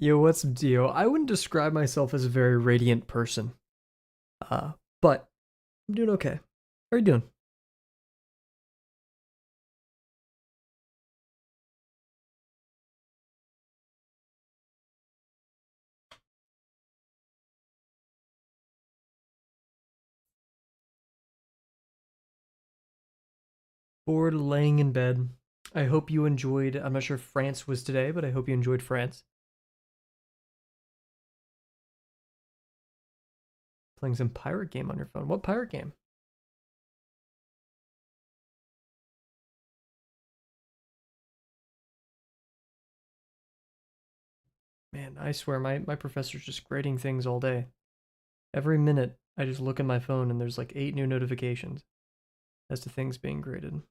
Yo, what's up, Dio? I wouldn't describe myself as a very radiant person, but I'm doing okay. How are you doing? Bored, laying in bed. I hope you enjoyed. I'm not sure if France was today, but I hope you enjoyed France. Playing some pirate game on your phone. What pirate game? Man, I swear my professor's just grading things all day. Every minute, I just look at my phone and there's like 8 new notifications as to things being graded.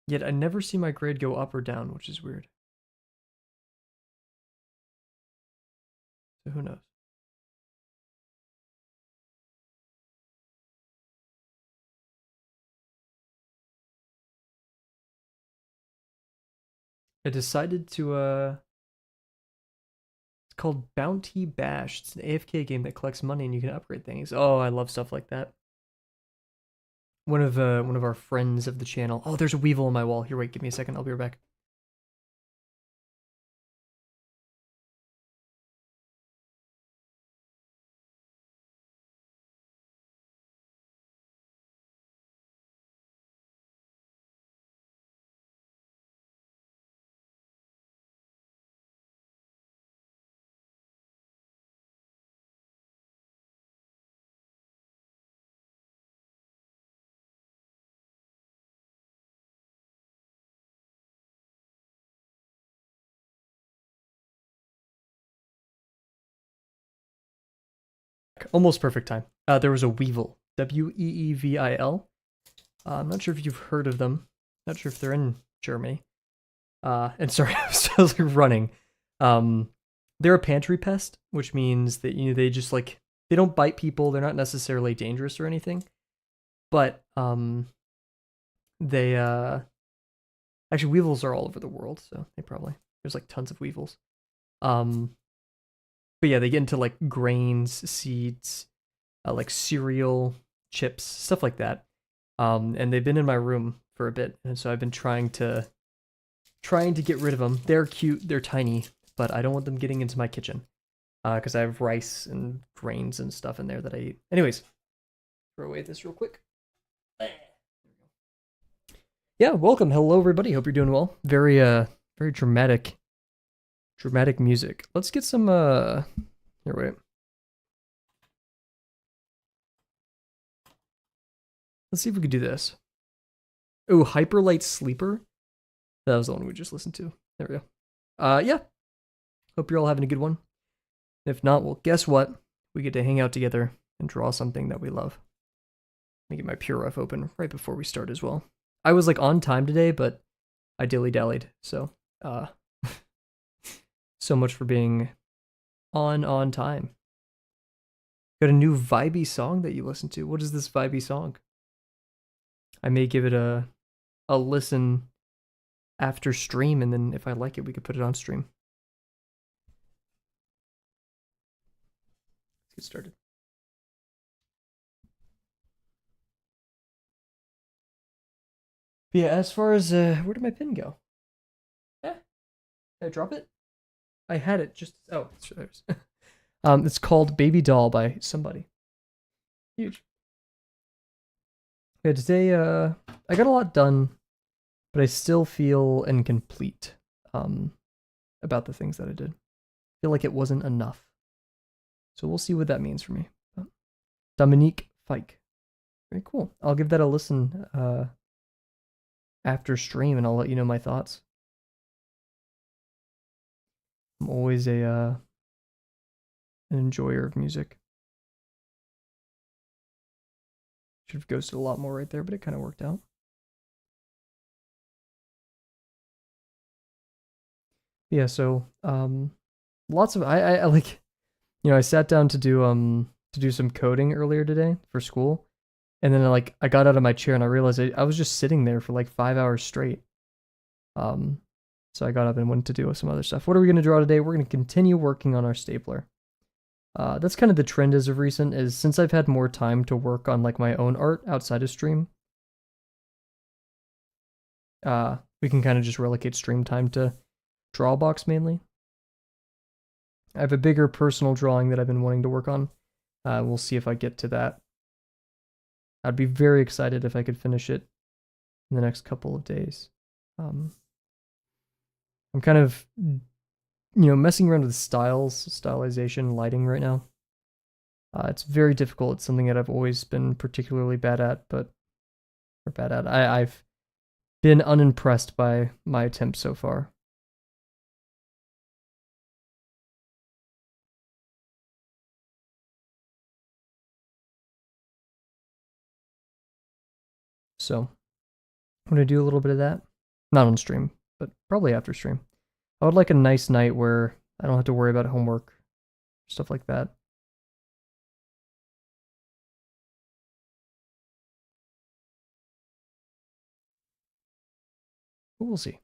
Yet I never see my grade go up or down, which is weird. So who knows? I decided to It's called Bounty Bash. It's an AFK game that collects money and you can upgrade things. Oh, I love stuff like that. One of our friends of the channel. Oh, there's a Weevil on my wall. Here, wait, give me a second. I'll be right back. Almost perfect time. There was a Weevil. Weevil. I'm not sure if you've heard of them. Not sure if they're in Germany. And sorry, I was like running. Um, they're a pantry pest, which means that they just like they don't bite people. They're not necessarily dangerous or anything, but they actually weevils are all over the world, so they probably there's like tons of weevils. Um, but yeah, they get into like grains, seeds, like cereal, chips, stuff like that. And they've been in my room for a bit, and so I've been trying to get rid of them. They're cute, they're tiny, but I don't want them getting into my kitchen because I have rice and grains and stuff in there that I eat. Anyways, throw away this real quick. Yeah, welcome. Hello, everybody. Hope you're doing well. Very dramatic music. Let's get some. Here, wait. Let's see if we could do this. Ooh, Hyperlight Sleeper. That was the one we just listened to. There we go. Yeah. Hope you're all having a good one. If not, well, guess what? We get to hang out together and draw something that we love. Let me get my PureRef open right before we start as well. I was like on time today, but I dilly-dallied. So, so much for being on time. Got a new vibey song that you listen to. What is this vibey song? I may give it a listen after stream, and then if I like it, we could put it on stream. Let's get started. But yeah, as far as where did my pin go? Eh, did I drop it? I had it just it's theirs. It's called Baby Doll by somebody. Huge. Yeah, today I got a lot done, but I still feel incomplete about the things that I did. I feel like it wasn't enough. So we'll see what that means for me. Dominique Fike. Very cool. I'll give that a listen after stream and I'll let you know my thoughts. I'm always an enjoyer of music. Should have ghosted a lot more right there, but it kind of worked out. Yeah, so lots of I like I sat down to do some coding earlier today for school, and then I got out of my chair and I realized I was just sitting there for like 5 hours straight. So I got up and went to do some other stuff. What are we going to draw today? We're going to continue working on our stapler. That's kind of the trend as of recent, is since I've had more time to work on like my own art outside of stream, we can kind of just relegate stream time to Drawbox mainly. I have a bigger personal drawing that I've been wanting to work on. We'll see if I get to that. I'd be very excited if I could finish it in the next couple of days. I'm kind of, messing around with stylization, lighting right now. It's very difficult. It's something that I've always been particularly bad at, I've been unimpressed by my attempts so far. So I'm gonna do a little bit of that. Not on stream, but probably after stream. I would like a nice night where I don't have to worry about homework, stuff like that. But we'll see.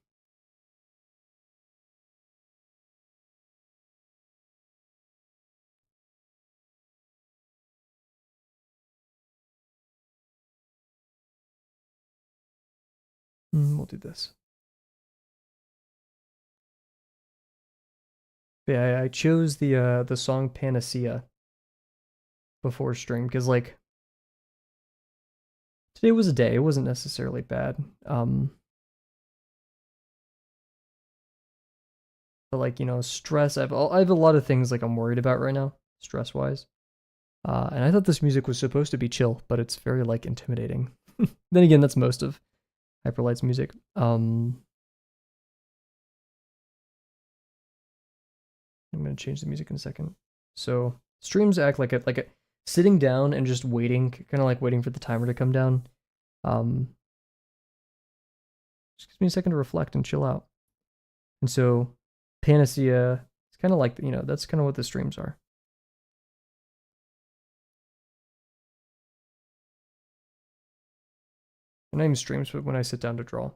We'll do this. But yeah, I chose the song Panacea before stream because like today was a day. It wasn't necessarily bad. But like stress. I have a lot of things like I'm worried about right now, stress wise. And I thought this music was supposed to be chill, but it's very like intimidating. Then again, that's most of Hyperlight's music. I'm gonna change the music in a second. So streams act like a sitting down and just waiting, kind of like waiting for the timer to come down. Just gives me a second to reflect and chill out. And so Panacea, it's kind of like that's kind of what the streams are. Not even streams, but when I sit down to draw,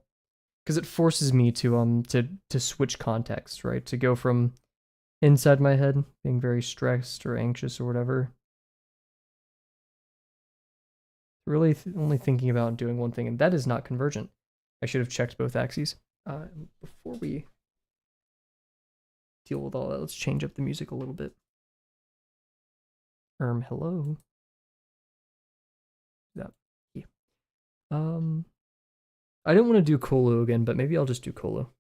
because it forces me to switch context, right? To go from inside my head, being very stressed or anxious or whatever, really only thinking about doing one thing, and that is not convergent. I should have checked both axes. Before we deal with all that, let's change up the music a little bit. Hello. Yeah. I didn't want to do Kolo again, but maybe I'll just do Kolo.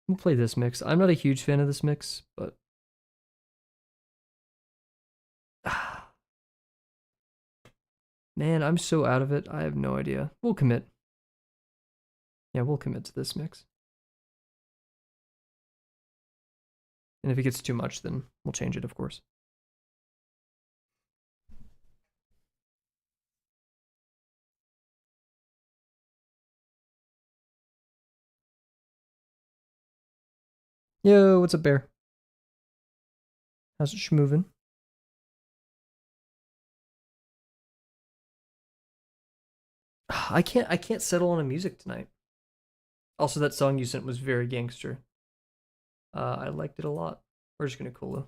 We'll play this mix. I'm not a huge fan of this mix, but man, I'm so out of it. I have no idea. We'll commit. Yeah, we'll commit to this mix. And if it gets too much, then we'll change it, of course. Yo, what's up, Bear? How's it schmovin'? I can't settle on a music tonight. Also, that song you sent was very gangster. I liked it a lot. We're just gonna Kolo.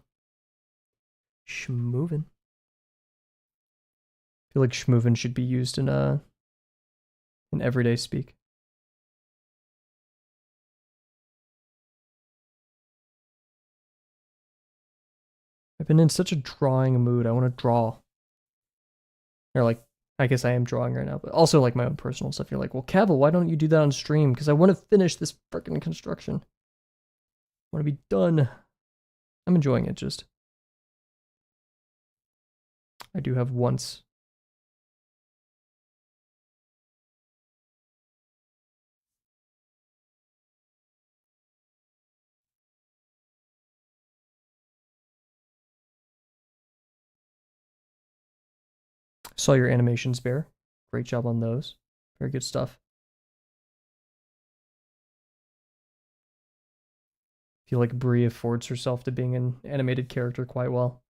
Schmovin'. I feel like schmovin' should be used in everyday speak. I've been in such a drawing mood. I want to draw. Or like, I guess I am drawing right now, but also like my own personal stuff. You're like, well, Kavel, why don't you do that on stream? Because I want to finish this freaking construction. I want to be done. I'm enjoying it. Just I do have once. Saw your animations, Bear. Great job on those. Very good stuff. Feel like Brie affords herself to being an animated character quite well.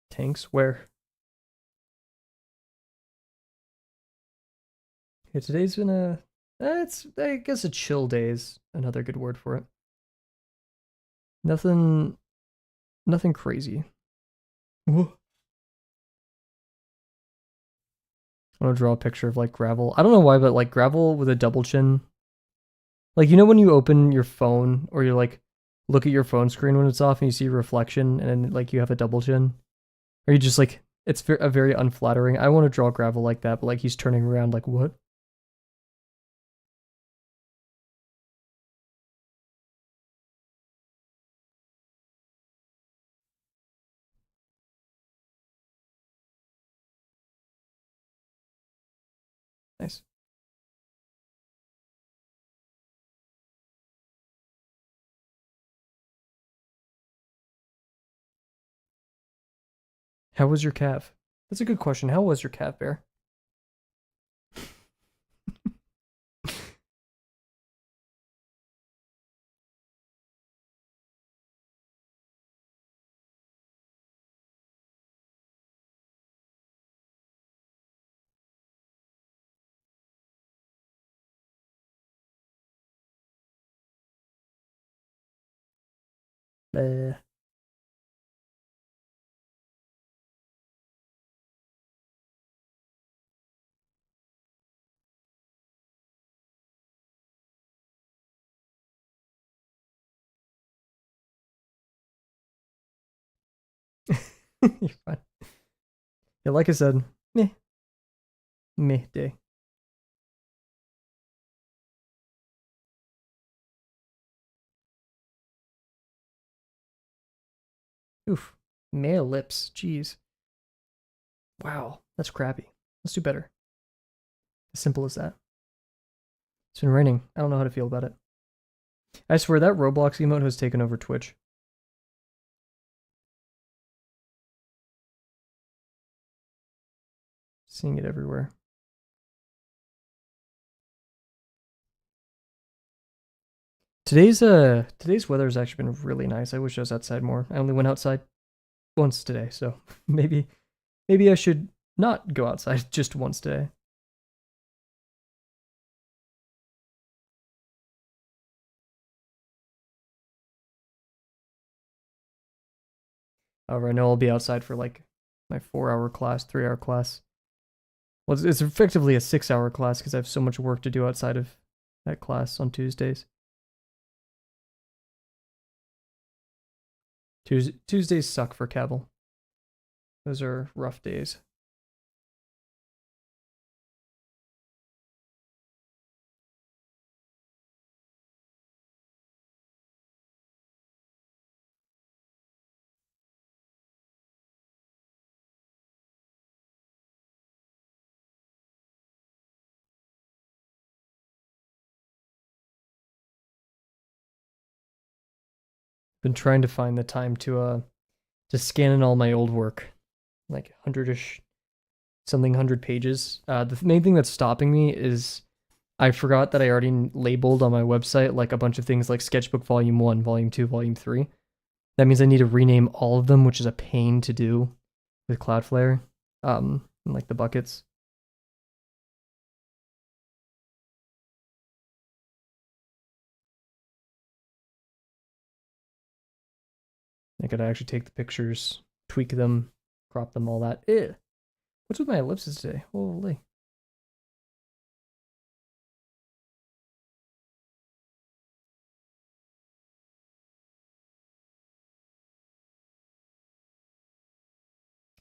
Tanks, where? Yeah, today's been a it's I guess a chill day is another good word for it. Nothing nothing crazy. Whoa. I want to draw a picture of like gravel. I don't know why, but like gravel with a double chin. Like you know when you open your phone or you like look at your phone screen when it's off and you see a reflection and then like you have a double chin, or you just like it's a very unflattering. I want to draw gravel like that, but like he's turning around like what? Nice. How was your calf? That's a good question. How was your calf, Bear? Uh, you're fine. Yeah, like I said, meh, meh day. Oof, male lips. Jeez. Wow, that's crappy. Let's do better. As simple as that. It's been raining. I don't know how to feel about it. I swear that Roblox emote has taken over Twitch. Seeing it everywhere. Today's weather has actually been really nice. I wish I was outside more. I only went outside once today, so maybe I should not go outside just once today. However, I know I'll be outside for like my 4 hour class, 3 hour class. Well, it's effectively a 6 hour class because I have so much work to do outside of that class on Tuesdays. Tuesdays suck for Kavel. Those are rough days. Been trying to find the time to scan in all my old work, like 100ish something 100 pages. The main thing that's stopping me is I forgot that I already labeled on my website like a bunch of things like Sketchbook Volume 1, Volume 2, Volume 3. That means I need to rename all of them, which is a pain to do with Cloudflare, and like the buckets. I gotta actually take the pictures, tweak them, crop them, all that. Ew. What's with my ellipses today? Holy.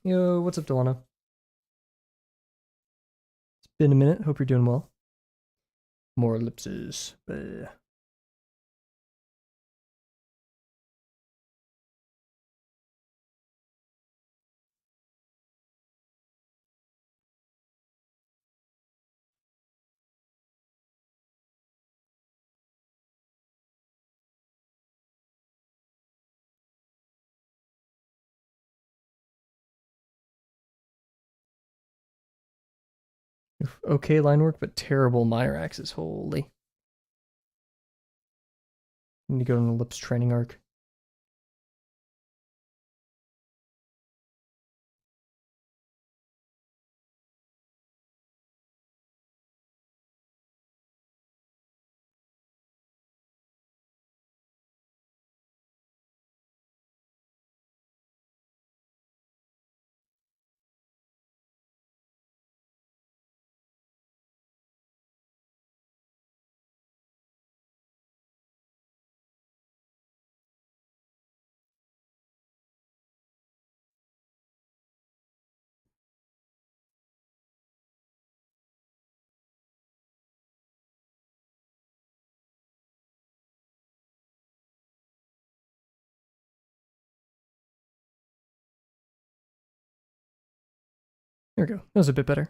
Yo, what's up, Delana? It's been a minute. Hope you're doing well. More ellipses. Bleh. Okay line work, but terrible Meyer axes. Holy. Need to go on an ellipse training arc. There we go. That was a bit better.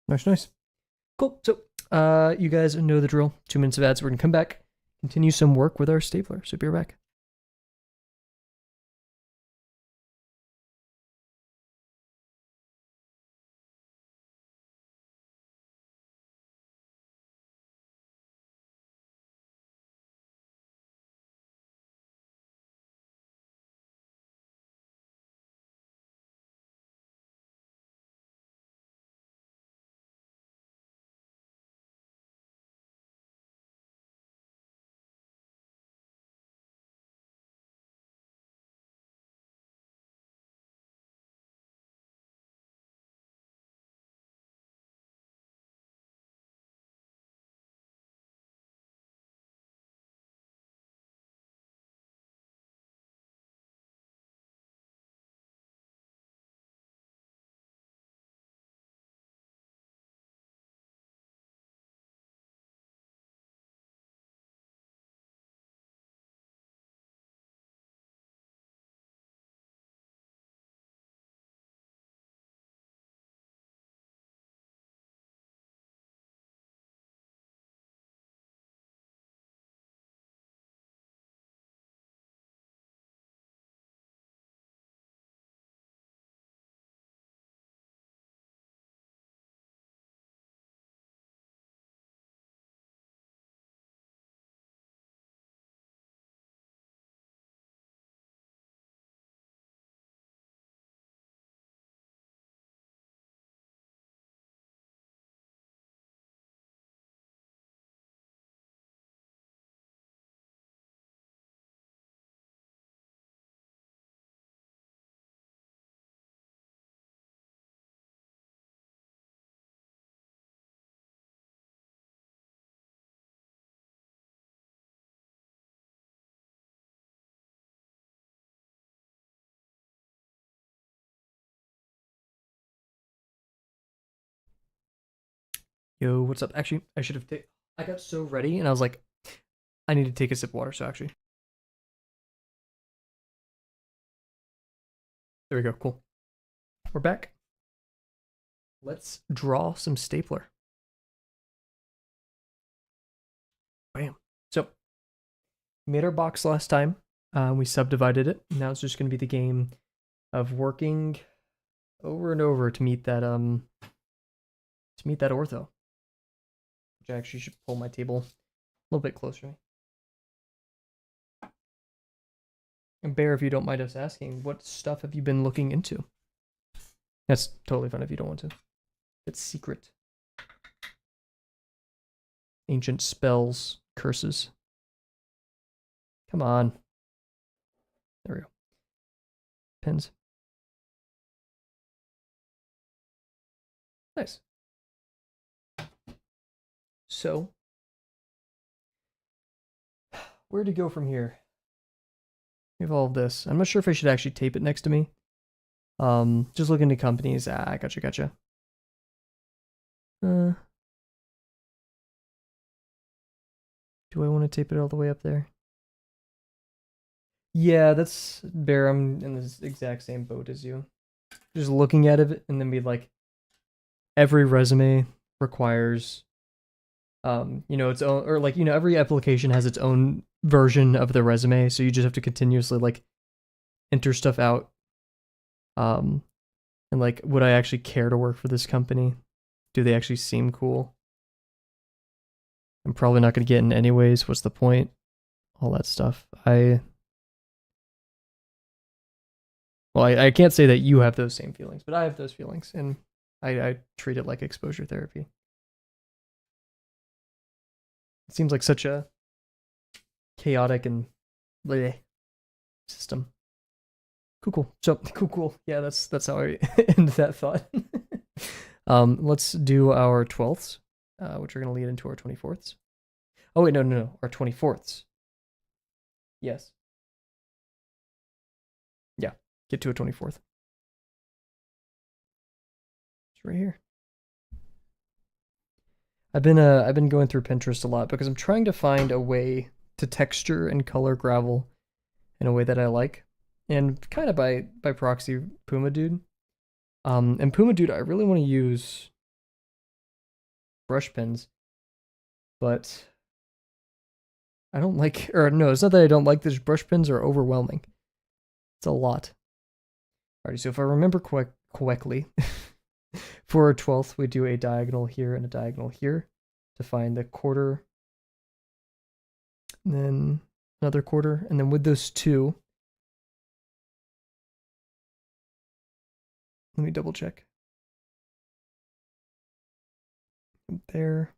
Nice. Cool. So, you guys know the drill. 2 minutes of ads. We're gonna come back, continue some work with our stapler. So be right back. Yo, what's up? Actually, I should have taken. I got so ready, and I was like, I need to take a sip of water. So actually, there we go. Cool. We're back. Let's draw some stapler. Bam. So, we made our box last time. We subdivided it. Now it's just going to be the game of working over and over to meet that ortho. Which I actually should pull my table a little bit closer to me. And Bear, if you don't mind us asking, what stuff have you been looking into? That's totally fine if you don't want to. It's secret. Ancient spells, curses. Come on. There we go. Pins. Nice. So, where to go from here? We have all of this. I'm not sure if I should actually tape it next to me. Just looking to companies. Gotcha. Do I want to tape it all the way up there? Yeah, that's Bear. I'm in this exact same boat as you. Just looking at it and then be like, every resume requires, its own, or like, every application has its own version of the resume. So you just have to continuously like enter stuff out. And like, would I actually care to work for this company? Do they actually seem cool? I'm probably not going to get in anyways. What's the point? All that stuff. I can't say that you have those same feelings, but I have those feelings, and I treat it like exposure therapy. It seems like such a chaotic and bleh system. Cool. So cool. Yeah, that's how I end that thought. Let's do our 12ths, which are going to lead into our 24ths. Oh wait, no. Our 24ths. Yes. Yeah. Get to a 24th. It's right here. I've been going through Pinterest a lot because I'm trying to find a way to texture and color gravel in a way that I like. And kind of by proxy Puma Dude. And Puma Dude, I really want to use brush pens, but I don't like, or no, it's not that I don't like this. Brush pens are overwhelming. It's a lot. Alrighty, so if I remember correctly, for our 12th, we do a diagonal here and a diagonal here to find the quarter, and then another quarter, and then with those two, let me double check. There.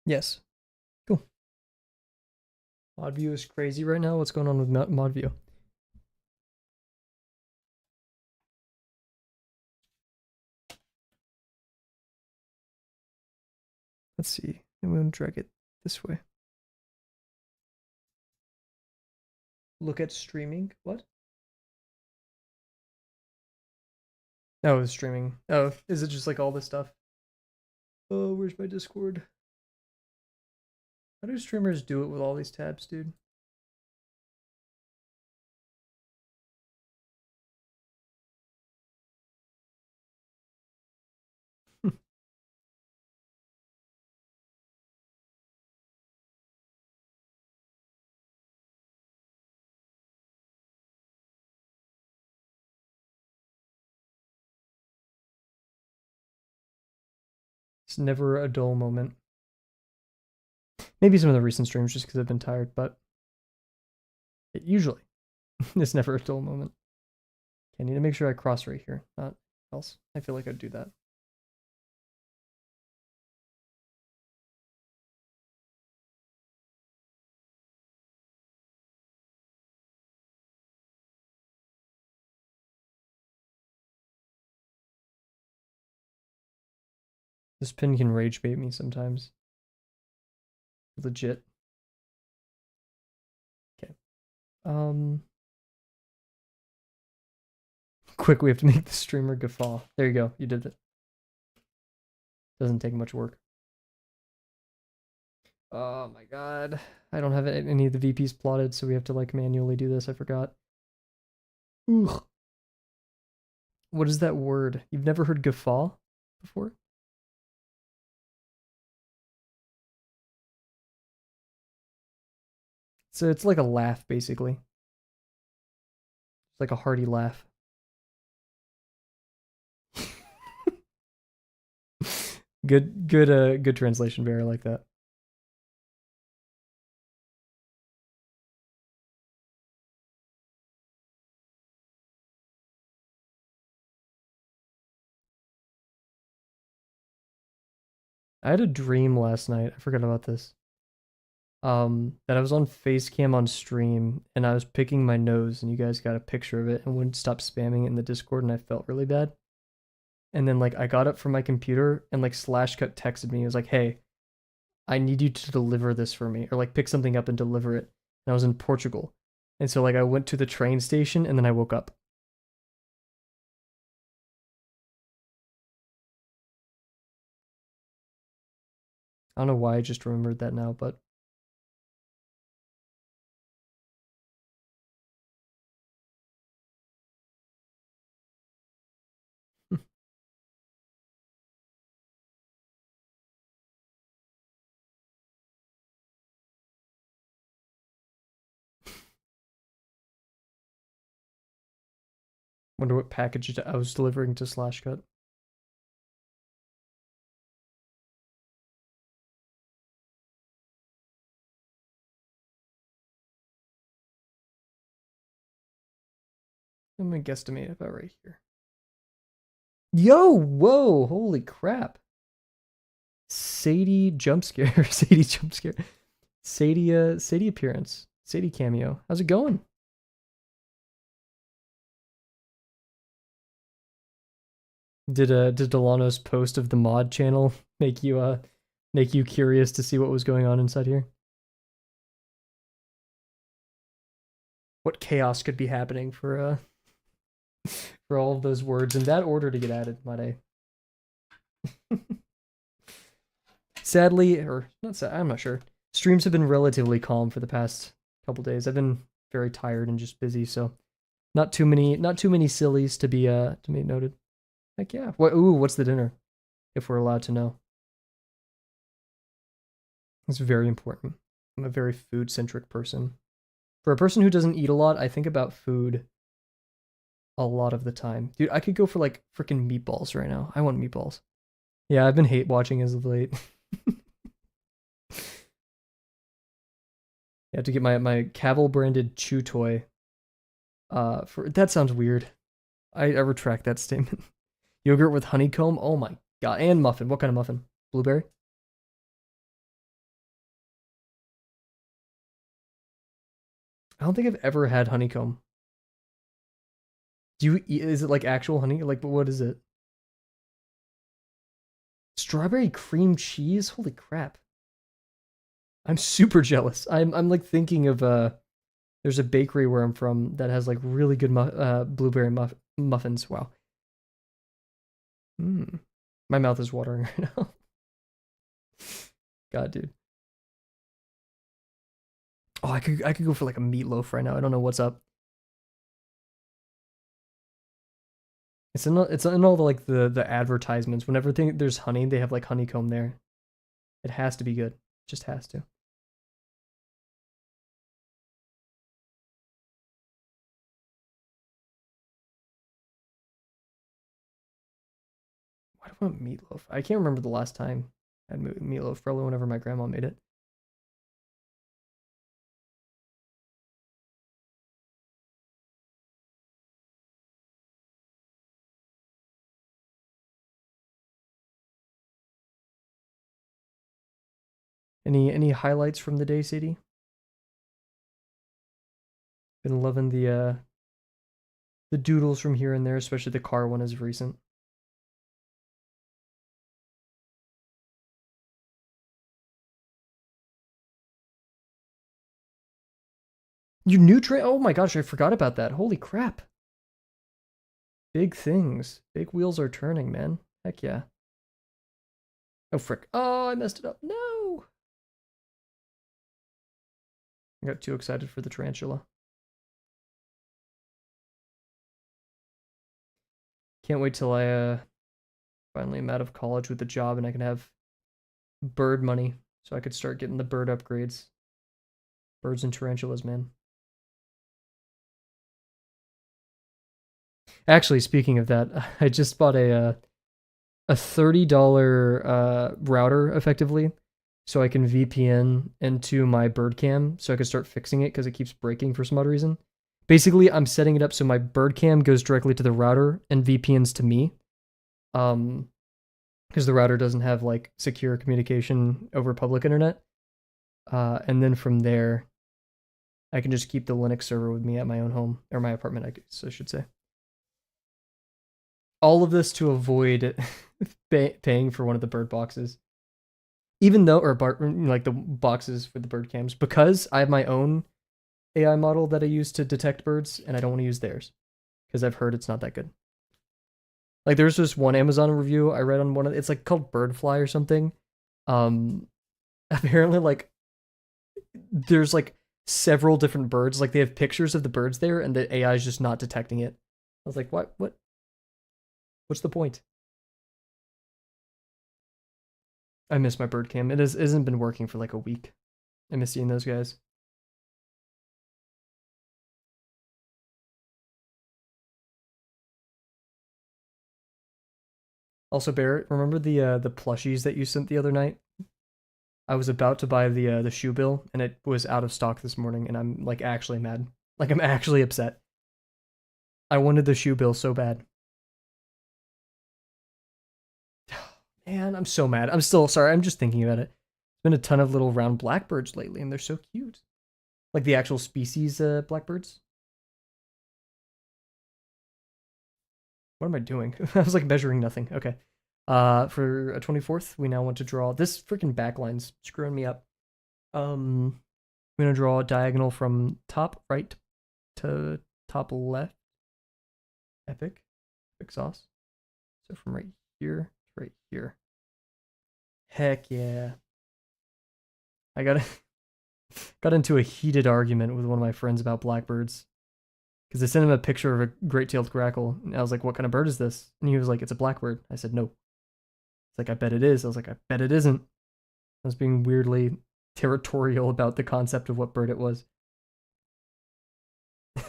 Yes. Cool. Mod view is crazy right now. What's going on with mod view? Let's see. I'm going to drag it this way. Look at streaming. What? Oh, it's streaming. Oh, is it just like all this stuff? Oh, where's my Discord? How do streamers do it with all these tabs, dude? It's never a dull moment. Maybe some of the recent streams just because I've been tired, but it usually it's never a dull moment. Okay, I need to make sure I cross right here, not else. I feel like I'd do that. This pin can rage bait me sometimes. Legit. Okay. Quick, we have to make the streamer guffaw. There you go. You did it. Doesn't take much work. Oh my god. I don't have any of the VPs plotted, so we have to like manually do this. I forgot. Ugh. What is that word? You've never heard guffaw before? So it's like a laugh, basically. It's like a hearty laugh. Good translation, Bear. I like that. I had a dream last night. I forgot about this. That I was on Facecam on stream and I was picking my nose and you guys got a picture of it and wouldn't stop spamming it in the Discord and I felt really bad. And then like I got up from my computer and like Slashcut texted me. He was like, "Hey, I need you to deliver this for me or like pick something up and deliver it." And I was in Portugal. And so like I went to the train station and then I woke up. I don't know why I just remembered that now, but wonder what package I was delivering to Slashcut. I'm gonna guesstimate about right here. Yo, whoa, holy crap. Sadie jump scare. Sadie jump scare. Sadie appearance. Sadie cameo. How's it going? Did Delano's post of the mod channel make you curious to see what was going on inside here? What chaos could be happening for all of those words in that order to get added, might I? Sadly, or not sad, I'm not sure. Streams have been relatively calm for the past couple days. I've been very tired and just busy, so not too many sillies to be noted. Heck yeah. What's the dinner? If we're allowed to know. It's very important. I'm a very food-centric person. For a person who doesn't eat a lot, I think about food a lot of the time. Dude, I could go for like freaking meatballs right now. I want meatballs. Yeah, I've been hate watching as of late. I have to get my Kavel branded chew toy. For that sounds weird. I retract that statement. Yogurt with honeycomb. Oh my god. And muffin. What kind of muffin? Blueberry? I don't think I've ever had honeycomb. Do you eat, is it like actual honey? Like what is it? Strawberry cream cheese? Holy crap. I'm super jealous. I'm like thinking of there's a bakery where I'm from that has like really good blueberry muffins. Wow. Mm. My mouth is watering right now. God, dude. Oh, I could go for like a meatloaf right now. I don't know what's up. It's in all the like the advertisements. Whenever there's honey, they have like honeycomb there. It has to be good. Just has to. Why do I want meatloaf? I can't remember the last time I had meatloaf. Probably whenever my grandma made it. Any highlights from the day, CD? Been loving the doodles from here and there, especially the car one is recent. You new train? Oh my gosh, I forgot about that. Holy crap. Big things. Big wheels are turning, man. Heck yeah. Oh frick. Oh, I messed it up. No. I got too excited for the tarantula. Can't wait till I finally am out of college with a job and I can have bird money so I could start getting the bird upgrades. Birds and tarantulas, man. Actually, speaking of that, I just bought a $30 router effectively so I can VPN into my bird cam so I can start fixing it because it keeps breaking for some odd reason. Basically, I'm setting it up so my bird cam goes directly to the router and VPNs to me. Because the router doesn't have like secure communication over public internet. And then from there, I can just keep the Linux server with me at my own home, or my apartment, I guess I should say. All of this to avoid paying for one of the bird boxes. Even though, or like the boxes for the bird cams, because I have my own AI model that I use to detect birds, and I don't want to use theirs because I've heard it's not that good. Like there's just one Amazon review I read on one of it's like called Birdfly or something. Apparently like there's like several different birds. Like they have pictures of the birds there, and the AI is just not detecting it. I was like, what? What's the point? I miss my bird cam. It hasn't been working for like a week. I miss seeing those guys. Also, Barrett, remember the plushies that you sent the other night? I was about to buy the shoe bill, and it was out of stock this morning, and I'm like actually mad. Like I'm actually upset. I wanted the shoe bill so bad. Man, I'm so mad. I'm still sorry. I'm just thinking about it. There's been a ton of little round blackbirds lately, and they're so cute. Like the actual species blackbirds. What am I doing? I was like measuring nothing. Okay. For a 24th, we now want to draw this freaking backline's screwing me up. We're gonna draw a diagonal from top right to top left. Epic sauce. So from right here to right here. Heck yeah. I got into a heated argument with one of my friends about blackbirds. Because I sent him a picture of a great-tailed grackle, and I was like, what kind of bird is this? And he was like, it's a blackbird. I said, no. It's like, I bet it is. I was like, I bet it isn't. I was being weirdly territorial about the concept of what bird it was.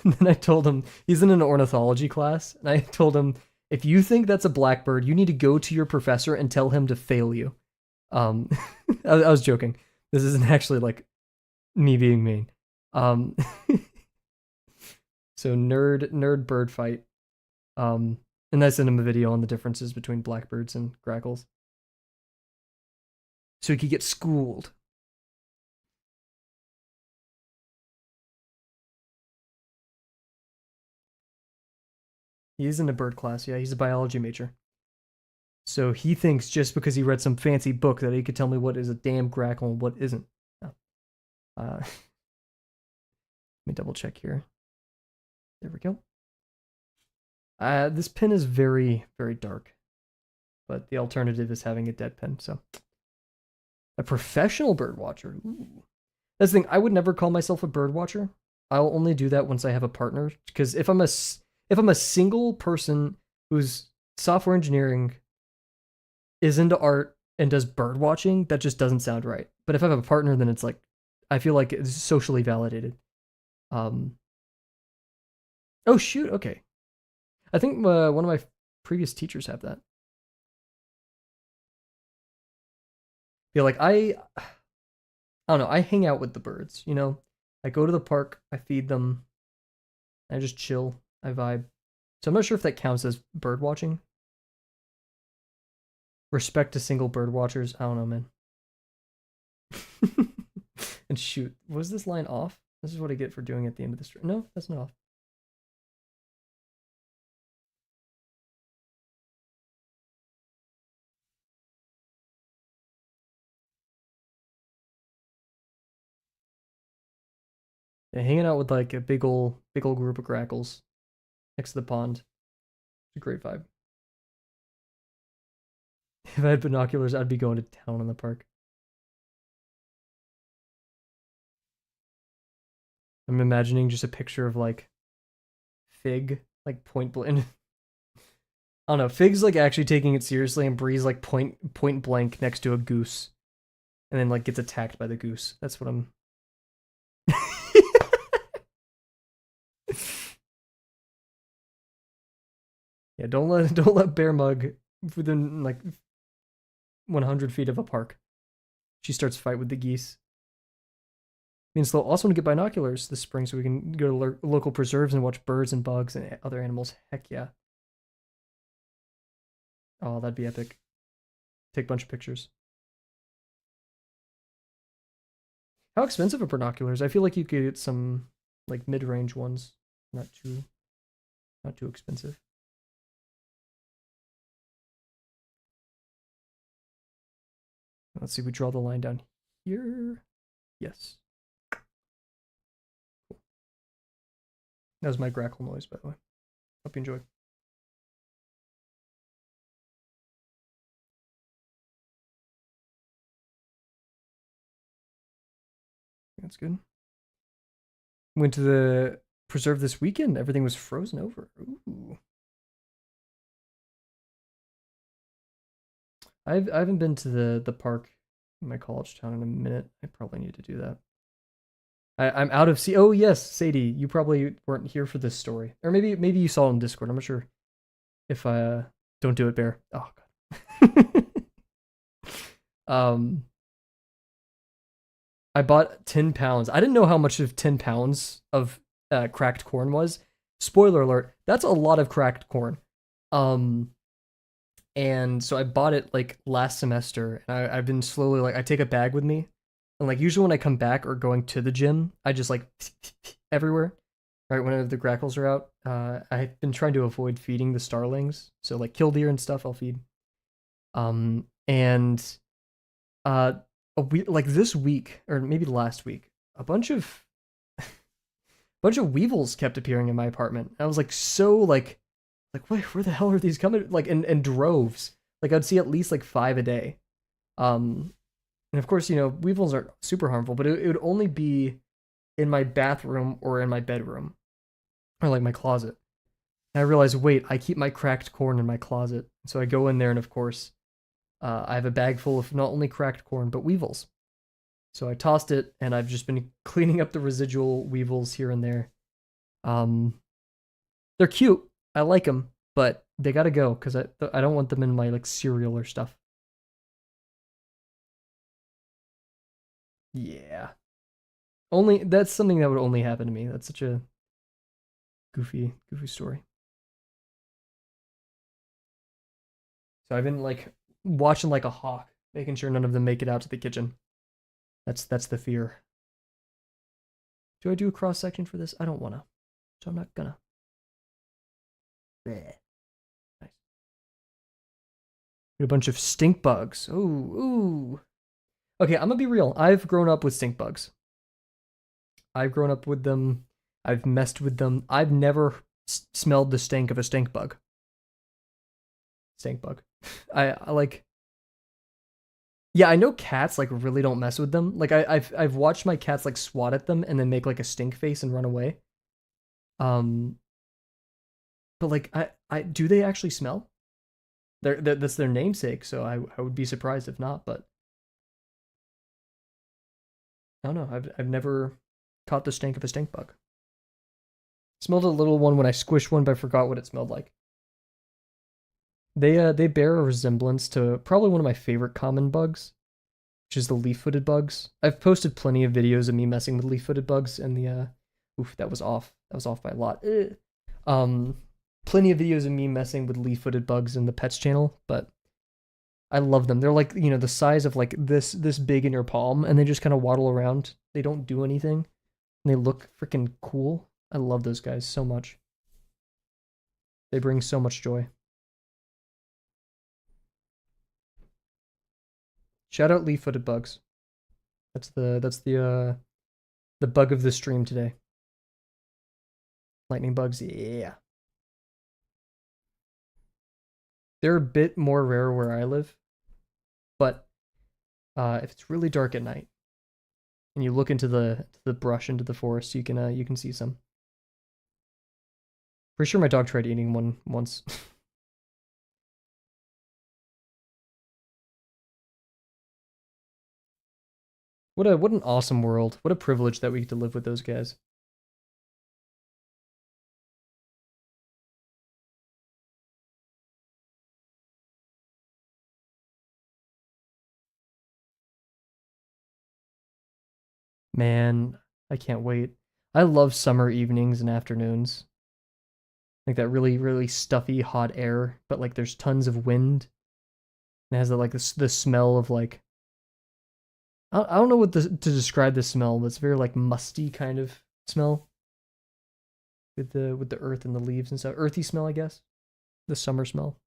And then I told him, he's in an ornithology class, and I told him, if you think that's a blackbird, you need to go to your professor and tell him to fail you. I was joking. This isn't actually like me being mean. So nerd bird fight. And I sent him a video on the differences between blackbirds and grackles. So he could get schooled. He's in a bird class, yeah, he's a biology major. So he thinks just because he read some fancy book that he could tell me what is a damn grackle and what isn't. Let me double check here. There we go. This pen is very, very dark. But the alternative is having a dead pen, so. A professional bird watcher. Ooh. That's the thing, I would never call myself a bird watcher. I'll only do that once I have a partner. Because if I'm a single person who's software engineering, is into art, and does bird watching, that just doesn't sound right. But if I have a partner, then it's like, I feel like it's socially validated. Oh shoot, okay. I think one of my previous teachers have that. Feel like I don't know, I hang out with the birds, you know? I go to the park, I feed them, I just chill, I vibe. So I'm not sure if that counts as bird watching. Respect to single bird watchers, I don't know, man. And shoot, was this line off? This is what I get for doing it at the end of the stream. No, that's not off. Yeah, hanging out with like a big old group of grackles next to the pond. It's a great vibe. If I had binoculars, I'd be going to town in the park. I'm imagining just a picture of like Fig, like point blank. I don't know. Fig's like actually taking it seriously, and Bree's like point blank next to a goose, and then like gets attacked by the goose. That's what I'm. Yeah, don't let Bear Mug within like 100 feet of a park. She starts a fight with the geese. Means they'll also want to get binoculars this spring so we can go to local preserves and watch birds and bugs and other animals. Heck yeah. Oh, that'd be epic. Take a bunch of pictures. How expensive are binoculars? I feel like you could get some like mid-range ones. Not too expensive. Let's see, we draw the line down here. Yes. Cool. That was my grackle noise, by the way. Hope you enjoyed. That's good. Went to the preserve this weekend. Everything was frozen over. Ooh. I haven't been to the park in my college town in a minute. I probably need to do that. I'm out of Oh yes, Sadie, you probably weren't here for this story, or maybe you saw it on Discord. I'm not sure if I don't do it, Bear. Oh god. I bought 10 pounds. I didn't know how much of 10 pounds of cracked corn was. Spoiler alert, that's a lot of cracked corn. And so I bought it like last semester, and I've been slowly like I take a bag with me, and like usually when I come back or going to the gym, I just like everywhere. right? Whenever the grackles are out, I've been trying to avoid feeding the starlings. So like killdeer and stuff, I'll feed. And a week like this week or maybe last week, a bunch of weevils kept appearing in my apartment. I was like so like where the hell are these coming? Like in droves. Like I'd see at least like 5 a day. Um, and of course, weevils aren't super harmful, but it would only be in my bathroom or in my bedroom or like my closet. And I realized, wait, I keep my cracked corn in my closet. So I go in there, and of course, I have a bag full of not only cracked corn but weevils. So I tossed it, and I've just been cleaning up the residual weevils here and there. Um, they're cute. I like them, but they gotta go because I don't want them in my like cereal or stuff. Yeah, only that's something that would only happen to me. That's such a goofy story. So I've been like watching like a hawk, making sure none of them make it out to the kitchen. That's the fear. Do I do a cross section for this? I don't wanna, so I'm not gonna. Bleh. Nice. A bunch of stink bugs. Ooh. Okay, I'm gonna be real. I've grown up with stink bugs. I've grown up with them. I've messed with them. I've never smelled the stink of a stink bug. Stink bug. I like. Yeah, I know cats like really don't mess with them. Like I've watched my cats like swat at them and then make like a stink face and run away. Um, but like I do they actually smell? That's their namesake, so I would be surprised if not. But I don't know. I've never caught the stink of a stink bug. Smelled a little one when I squished one, but I forgot what it smelled like. They bear a resemblance to probably one of my favorite common bugs, which is the leaf-footed bugs. I've posted plenty of videos of me messing with leaf-footed bugs, and the oof, that was off. That was off by a lot. Um, plenty of videos of me messing with leaf-footed bugs in the pets channel, but I love them. They're like the size of like this big in your palm, and they just kind of waddle around. They don't do anything, and they look freaking cool. I love those guys so much. They bring so much joy. Shout out leaf-footed bugs. That's the bug of the stream today. Lightning bugs, yeah. They're a bit more rare where I live, but if it's really dark at night and you look into the brush into the forest, you can see some. Pretty sure my dog tried eating one once. What an awesome world. What a privilege that we get to live with those guys. Man, I can't wait. I love summer evenings and afternoons. Like that really stuffy hot air, but like there's tons of wind. And it has like the smell of like I don't know to describe the smell, but it's very like musty kind of smell with the earth and the leaves and stuff. Earthy smell, I guess. The summer smell.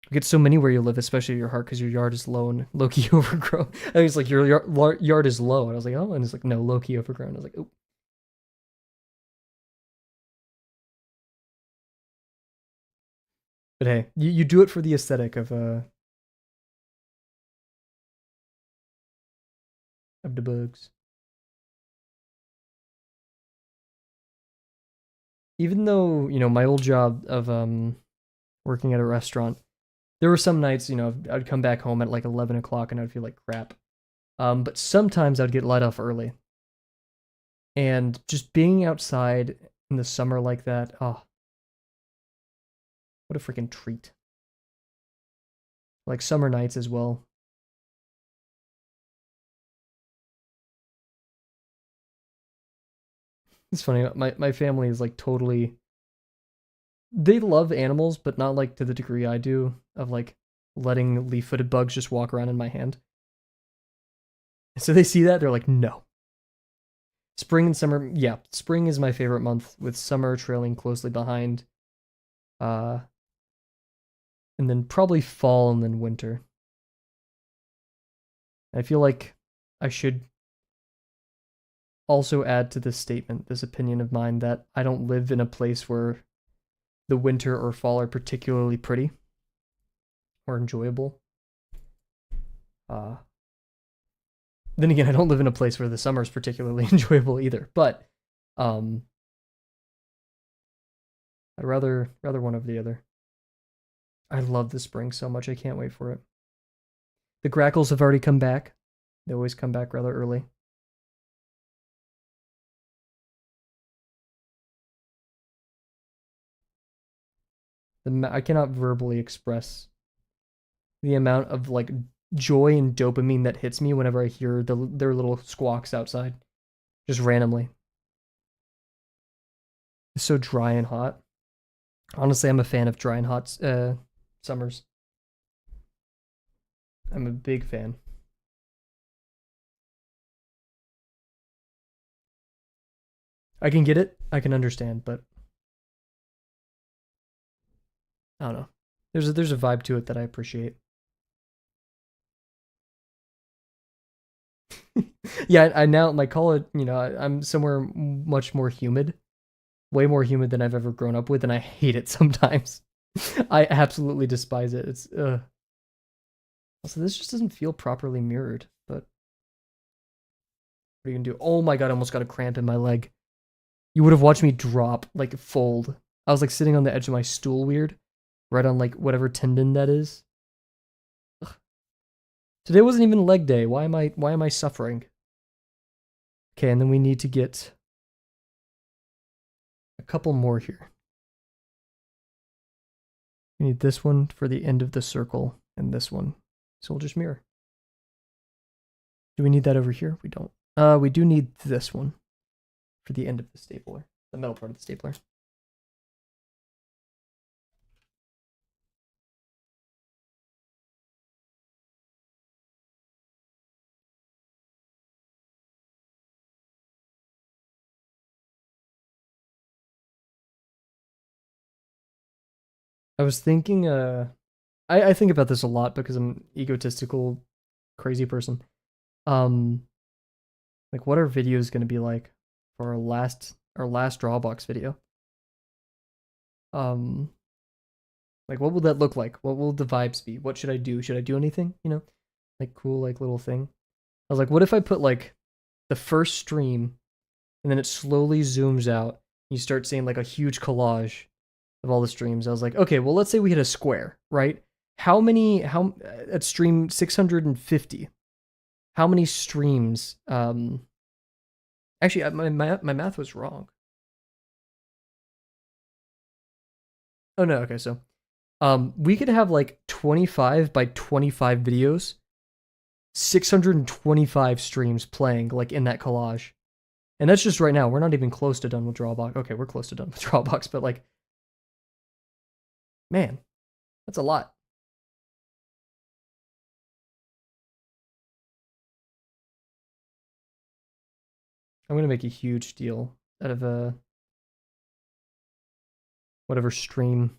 You get so many where you live, especially your heart, because your yard is low and low key overgrown. I think it's like your yard is low, and I was like, oh, and it's like no, low key overgrown. I was like, oh. But hey, you do it for the aesthetic of the bugs. Even though my old job of working at a restaurant, there were some nights I'd come back home at like 11 o'clock and I'd feel like crap. But sometimes I'd get let off early, and just being outside in the summer like that, oh, what a freaking treat! Like summer nights as well. It's funny. My family is like totally. They love animals, but not like to the degree I do of like letting leaf-footed bugs just walk around in my hand. So they see that they're like, no. Spring and summer, yeah. Spring is my favorite month, with summer trailing closely behind. Uh, and then probably fall and then winter. I feel like I should also add to this statement, this opinion of mine, that I don't live in a place where the winter or fall are particularly pretty or enjoyable. Uh, then again, I don't live in a place where the summer is particularly enjoyable either. But um, I'd rather one over the other. I love the spring so much. I can't wait for it. The grackles have already come back. They always come back rather early. I cannot verbally express the amount of like joy and dopamine that hits me whenever I hear their little squawks outside, just randomly. It's so dry and hot. Honestly, I'm a fan of dry and hot summers. I'm a big fan. I can get it. I can understand, but I don't know. There's a vibe to it that I appreciate. Yeah, I now my college, I'm somewhere much more humid, way more humid than I've ever grown up with, and I hate it sometimes. I absolutely despise it. It's Also, this just doesn't feel properly mirrored, but what are you gonna do? Oh my god, I almost got a cramp in my leg. You would have watched me drop, like fold. I was like sitting on the edge of my stool weird, right on like whatever tendon that is. Ugh. Today wasn't even leg day. Why am I suffering? Okay, and then we need to get a couple more here. We need this one for the end of the circle and this one. So we'll just mirror. Do we need that over here? We don't. We do need this one for the end of the stapler, the metal part of the stapler. I was thinking, I think about this a lot because I'm an egotistical, crazy person. Um, like what our videos going to be like for our last Drawbox video. Um, like what will that look like? What will the vibes be? What should I do? Should I do anything? Like cool, like little thing. I was like, what if I put like the first stream and then it slowly zooms out. You start seeing like a huge collage of all the streams. I was like, okay, well, let's say we hit a square, right? How at stream 650? How many streams? Actually, my math was wrong. Oh no, okay, so we could have like 25 by 25 videos, 625 streams playing like in that collage. And that's just right now. We're not even close to done with Drawbox. Okay, we're close to done with Drawbox, but like, man, that's a lot. I'm gonna make a huge deal out of whatever stream.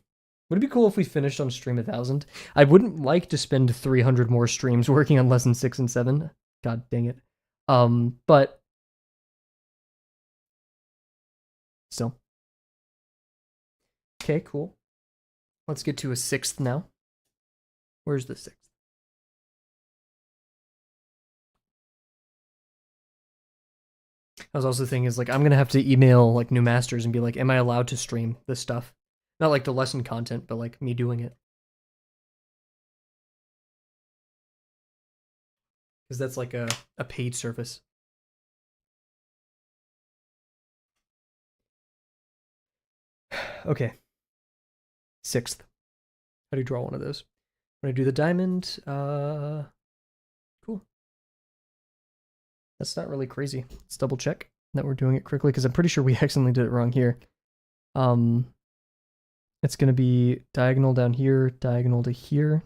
Would it be cool if we finished on stream 1,000? I wouldn't like to spend 300 more streams working on lesson 6 and 7. God dang it. But still. Okay, cool. Let's get to a 6th now. Where's the 6th? I was also thinking is like I'm gonna have to email like new masters and be like, am I allowed to stream this stuff? Not like the lesson content, but like me doing it. Because that's like a paid service. Okay. 6th. How do you draw one of those? When I do the diamond, cool. That's not really crazy. Let's double check that we're doing it correctly because I'm pretty sure we accidentally did it wrong here. It's gonna be diagonal down here, diagonal to here.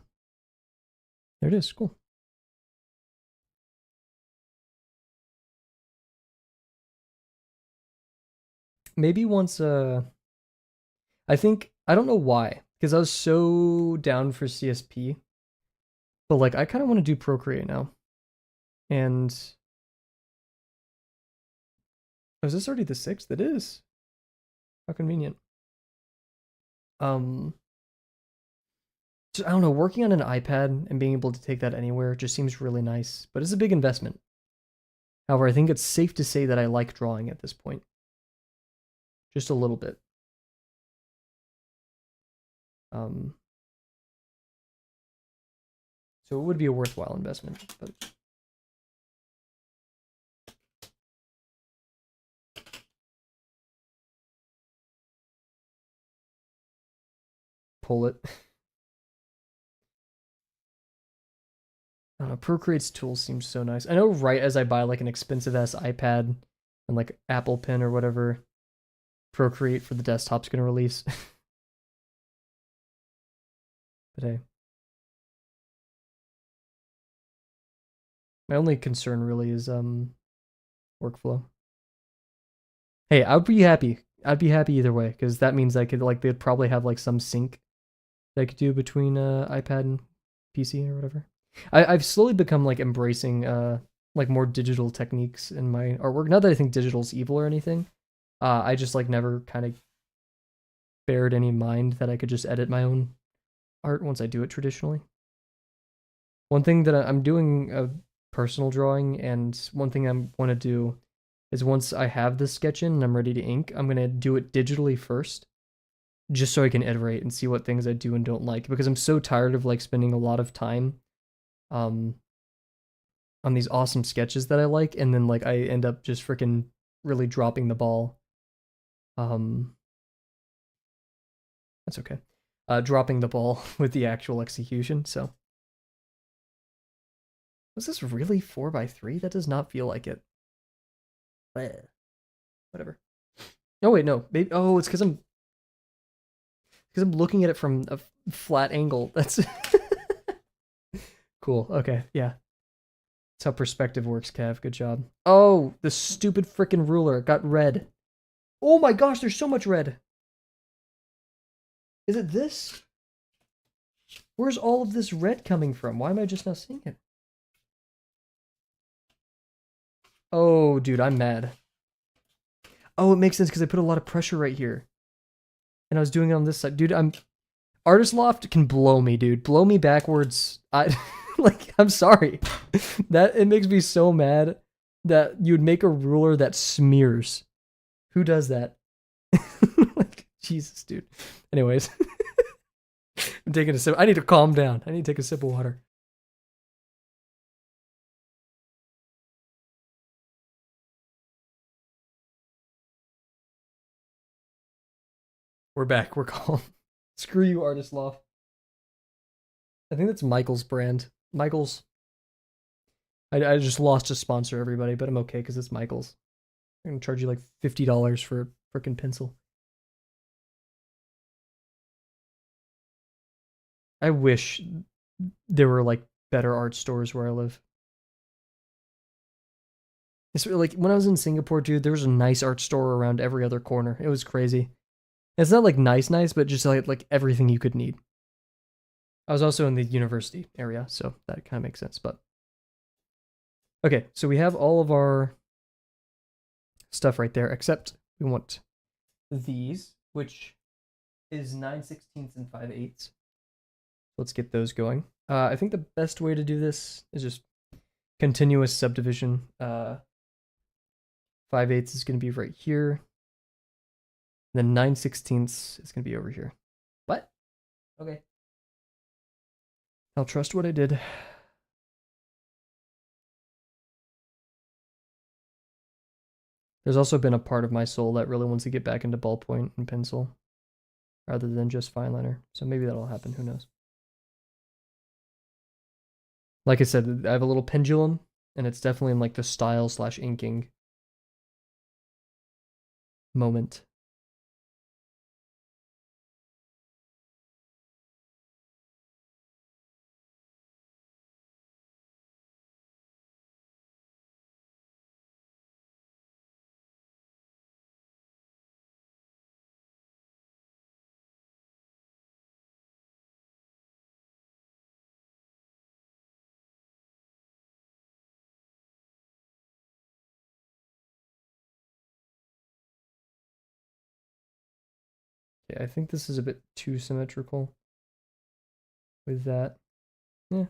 There it is. Cool. maybe once I think I don't know why, because I was so down for CSP, but like I kind of want to do Procreate now. And oh, is this already the 6th? It is. How convenient. Um I don't know, working on an iPad and being able to take that anywhere just seems really nice, but it's a big investment. However, I think it's safe to say that I like drawing at this point. Just a little bit. Um so it would be a worthwhile investment, but pull it. I don't know, Procreate's tools seem so nice. I know right as I buy like an expensive ass iPad and like Apple Pen or whatever, Procreate for the desktop's gonna release. But hey. My only concern really is workflow. Hey, I'd be happy. I'd be happy either way, because that means I could like they'd probably have like some sync that I could do between iPad and PC or whatever. I've slowly become like embracing like more digital techniques in my artwork. Not that I think digital's evil or anything. I just like never kind of bared any mind that I could just edit my own art once I do it traditionally. One thing that I'm doing a personal drawing, and one thing I want to do is once I have this sketch in and I'm ready to ink, I'm gonna do it digitally first, just so I can iterate and see what things I do and don't like. Because I'm so tired of like spending a lot of time um on these awesome sketches that I like, and then like I end up just freaking really dropping the ball. Um, that's okay. Dropping the ball with the actual execution. So was this really 4x3? That does not feel like it. Whatever. Oh wait, no. Maybe. Oh, it's because I'm looking at it from a flat angle. That's cool. Okay, yeah. That's how perspective works, Cav. Good job. Oh, the stupid freaking ruler got red. Oh my gosh, there's so much red. Is it this? Where's all of this red coming from? Why am I just not seeing it? Oh, dude, I'm mad. Oh, it makes sense because I put a lot of pressure right here. And I was doing it on this side. Dude, Artist Loft can blow me, dude. Blow me backwards. I like I'm sorry. That it makes me so mad that you'd make a ruler that smears. Who does that? Like Jesus, dude. Anyways, I'm taking a sip. I need to calm down. I need to take a sip of water. We're back. We're calm. Screw you, Artist Loft. I think that's Michael's brand. Michael's. I just lost a sponsor, everybody, but I'm okay because it's Michael's. I'm gonna charge you like $50 for a freaking pencil. I wish there were like better art stores where I live. It's like when I was in Singapore, dude, there was a nice art store around every other corner. It was crazy. It's not like nice, but just like everything you could need. I was also in the university area, so that kind of makes sense. But okay, so we have all of our stuff right there, except we want these, which is 9/16 and 5/8. Let's get those going. I think the best way to do this is just continuous subdivision. 5/8 is going to be right here. Then 9/16 is going to be over here. What? Okay. I'll trust what I did. There's also been a part of my soul that really wants to get back into ballpoint and pencil rather than just fine liner. So maybe that'll happen. Who knows? Like I said, I have a little pendulum, and it's definitely in like the style/inking moment. Okay, I think this is a bit too symmetrical with that. Yeah.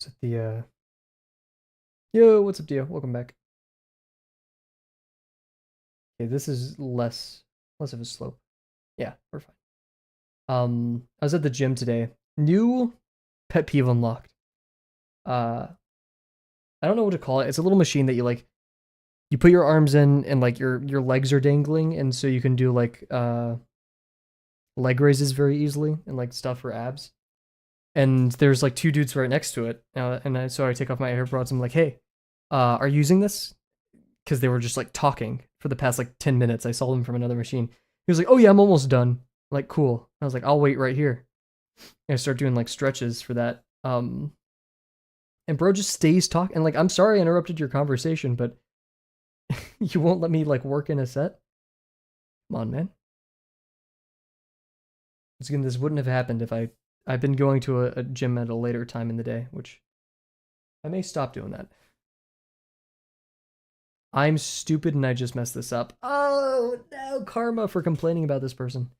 Is it the Yo, what's up, Dio? Welcome back. Okay, this is less of a slope. Yeah, we're fine. I was at the gym today. New pet peeve unlocked. Uh I don't know what to call it. It's a little machine that you put your arms in and like your legs are dangling and so you can do like leg raises very easily and like stuff for abs. And there's like two dudes right next to it. So I take off my AirPods. I'm like, hey, are you using this? Because they were just like talking for the past like 10 minutes. I saw them from another machine. He was like, oh yeah, I'm almost done. I'm like, cool. I was like, I'll wait right here. And I start doing like stretches for that. And bro just stays talking. And like, I'm sorry I interrupted your conversation, but you won't let me like work in a set. Come on, man. Again, this wouldn't have happened if I've been going to a gym at a later time in the day, which I may stop doing that. I'm stupid and I just messed this up. Oh no, karma for complaining about this person.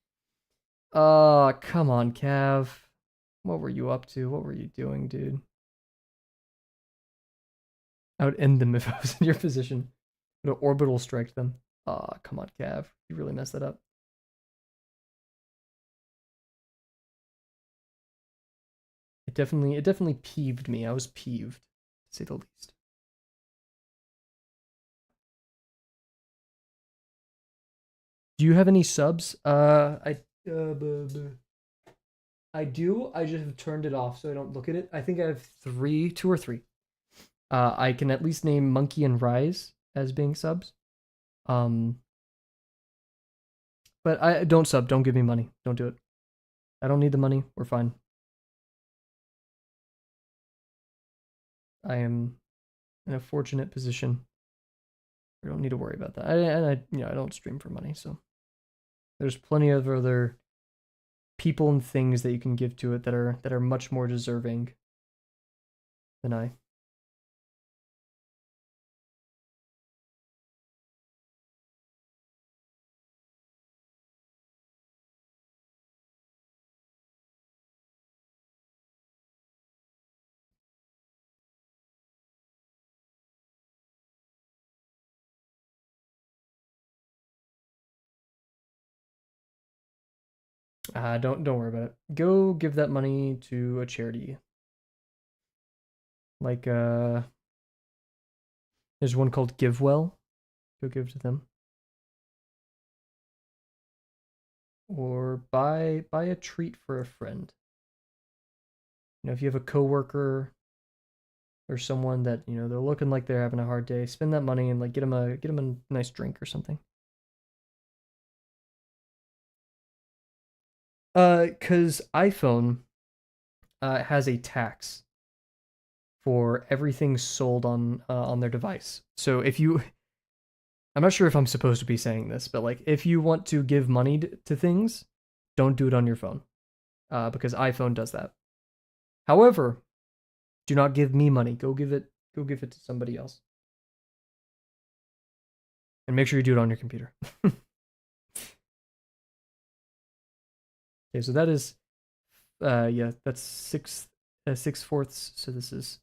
Come on, Cav. What were you up to? What were you doing, dude? I would end them if I was in your position. I would orbital strike them. Come on, Cav. You really messed that up. It definitely peeved me. I was peeved, to say the least. Do you have any subs? I do. I just have turned it off so I don't look at it. I think I have two or three. I can at least name Monkey and Rise as being subs. Um, but I don't sub. Don't give me money. Don't do it. I don't need the money. We're fine. I am in a fortunate position. I don't need to worry about that. I don't stream for money, so there's plenty of other people and things that you can give to it that are much more deserving than I. Don't worry about it. Go give that money to a charity. Like there's one called GiveWell. Go give to them. Or buy a treat for a friend. You know, if you have a coworker or someone that, you know, they're looking like they're having a hard day, spend that money and like get them a nice drink or something. Cuz iPhone has a tax for everything sold on their device. So if you I'm not sure if I'm supposed to be saying this, but like if you want to give money to things, don't do it on your phone. Because iPhone does that. However, do not give me money. Go give it to somebody else. And make sure you do it on your computer. Okay, so that is yeah, that's 6/4, so this is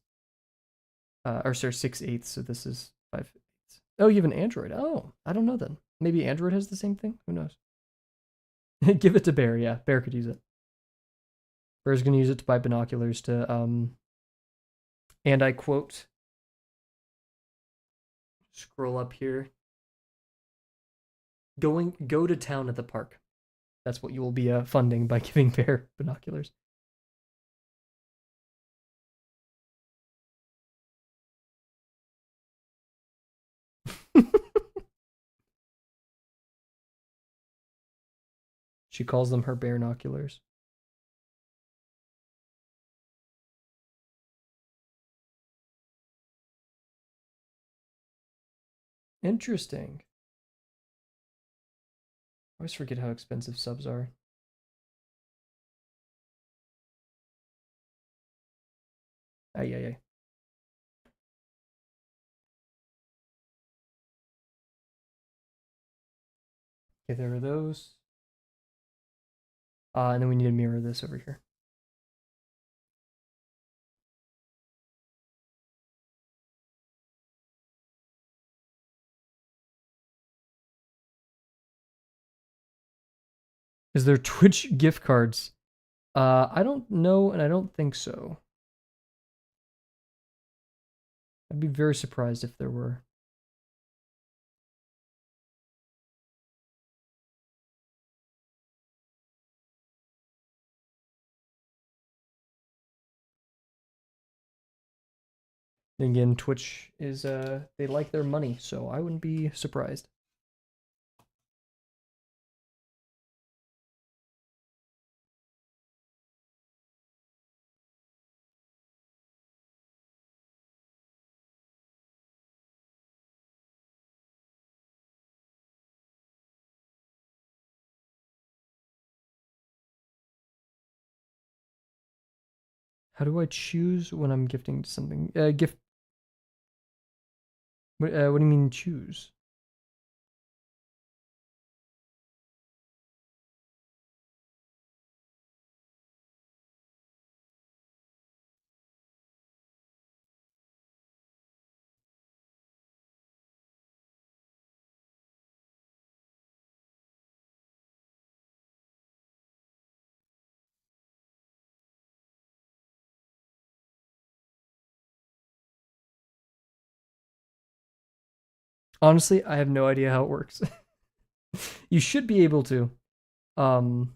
or sorry, 6/8, so this is 5/8. Oh, you have an Android. Oh, I don't know then. Maybe Android has the same thing? Who knows? Give it to Bear, yeah. Bear could use it. Bear's gonna use it to buy binoculars to and I quote, scroll up here. Go to town at the park. That's what you will be funding by giving Bear binoculars. She calls them her bear binoculars. Interesting. I always forget how expensive subs are. Ay, ay, ay. Okay, there are those. And then we need to mirror this over here. Is there Twitch gift cards? I don't know, and I don't think so. I'd be very surprised if there were. And again, Twitch is they like their money, so I wouldn't be surprised. How do I choose when I'm gifting something? Gift. What do you mean choose? Honestly, I have no idea how it works. You should be able to. Um,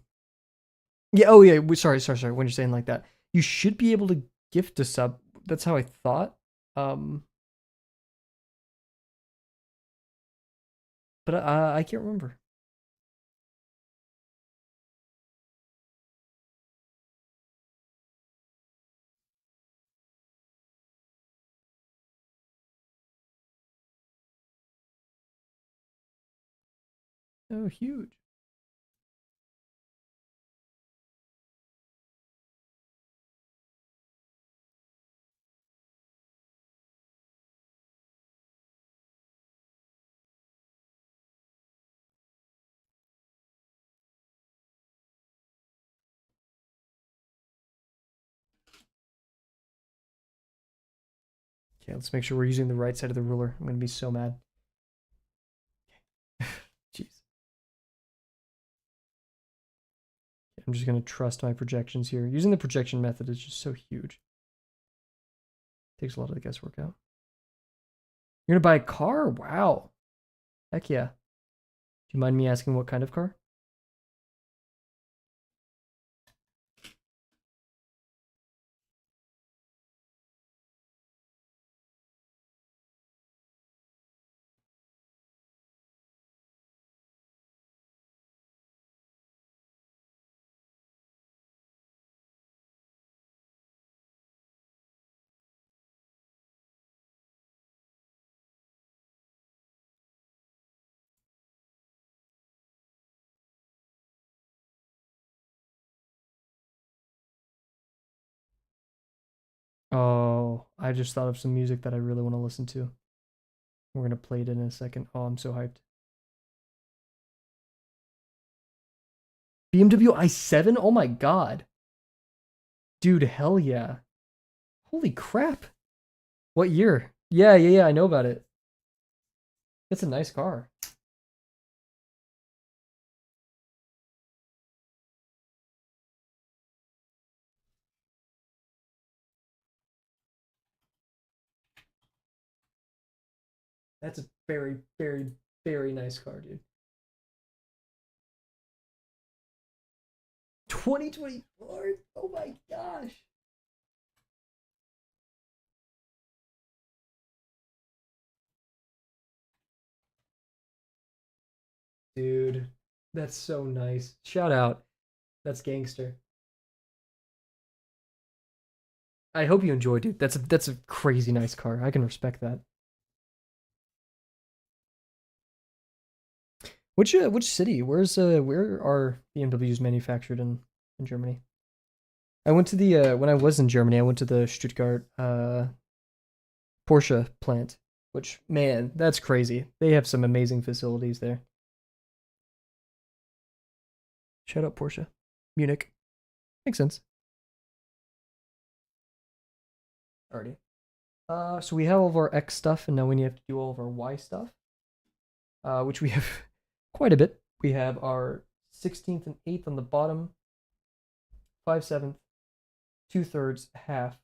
yeah. Oh, yeah. Sorry. When you're saying like that, you should be able to gift a sub. That's how I thought. Um, but I can't remember. Oh, huge. Okay, let's make sure we're using the right side of the ruler. I'm gonna be so mad. Jeez. I'm just gonna trust my projections here. Using the projection method is just so huge. Takes a lot of the guesswork out. You're gonna buy a car? Wow. Heck yeah. Do you mind me asking what kind of car? Oh, I just thought of some music that I really want to listen to. We're gonna play it in a second. Oh, I'm so hyped. BMW i7? Oh my god. Dude, hell yeah. Holy crap. What year? Yeah, I know about it. It's a nice car. That's a very nice car, dude. 2024? Oh my gosh. Dude, that's so nice. Shout out. That's gangster. I hope you enjoy, dude. That's a crazy nice car. I can respect that. Which city? Where are BMWs manufactured in Germany? I went to the when I was in Germany, I went to the Stuttgart Porsche plant, which man, that's crazy. They have some amazing facilities there. Shout out Porsche. Munich. Makes sense. Alrighty. So we have all of our X stuff, and now we have to do all of our Y stuff, which we have quite a bit. We have our 16th and 8th on the bottom, 5/7, 2/3, half,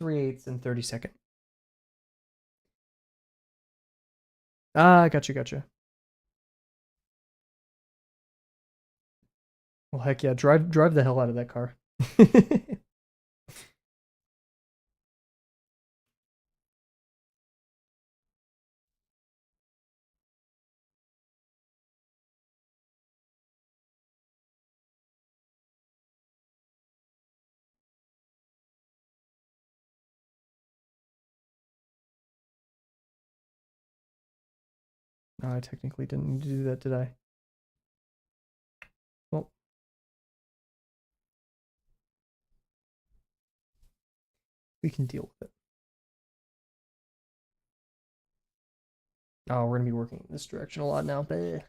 3/8, and 32nd. Ah, gotcha. Well, heck yeah, drive the hell out of that car. No, I technically didn't need to do that, did I? Well, we can deal with it. Oh, we're gonna be working in this direction a lot now. Bleh.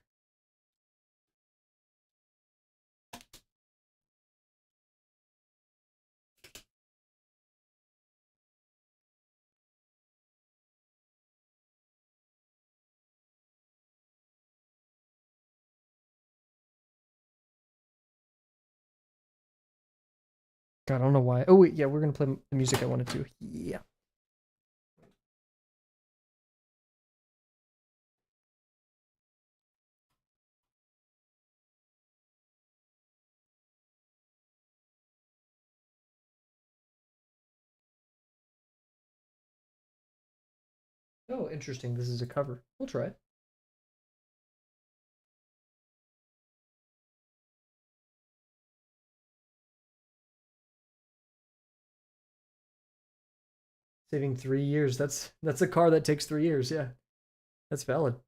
God, I don't know why. Oh wait, yeah, we're gonna play the music I wanted to. Yeah. Oh, interesting. This is a cover. We'll try it. Saving 3 years. That's a car that takes 3 years. Yeah, that's valid.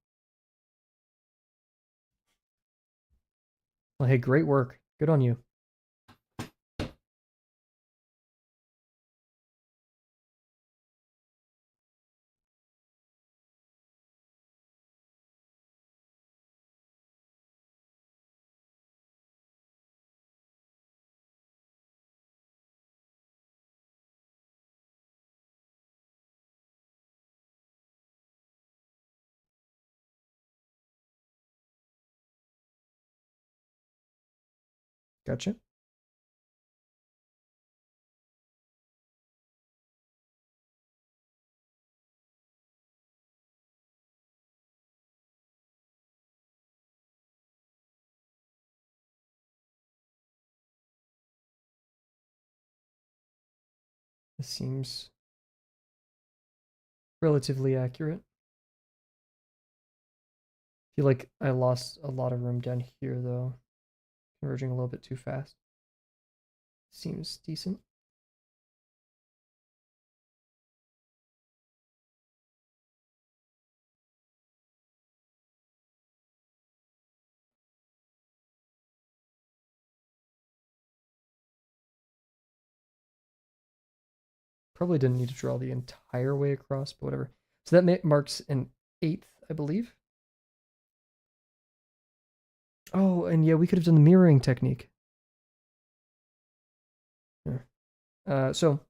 Well, hey, great work. Good on you. Gotcha. This seems relatively accurate. I feel like I lost a lot of room down here though. Converging a little bit too fast. Seems decent. Probably didn't need to draw the entire way across, but whatever. So that marks an 8th, I believe. Oh, and yeah, we could have done the mirroring technique. Yeah. So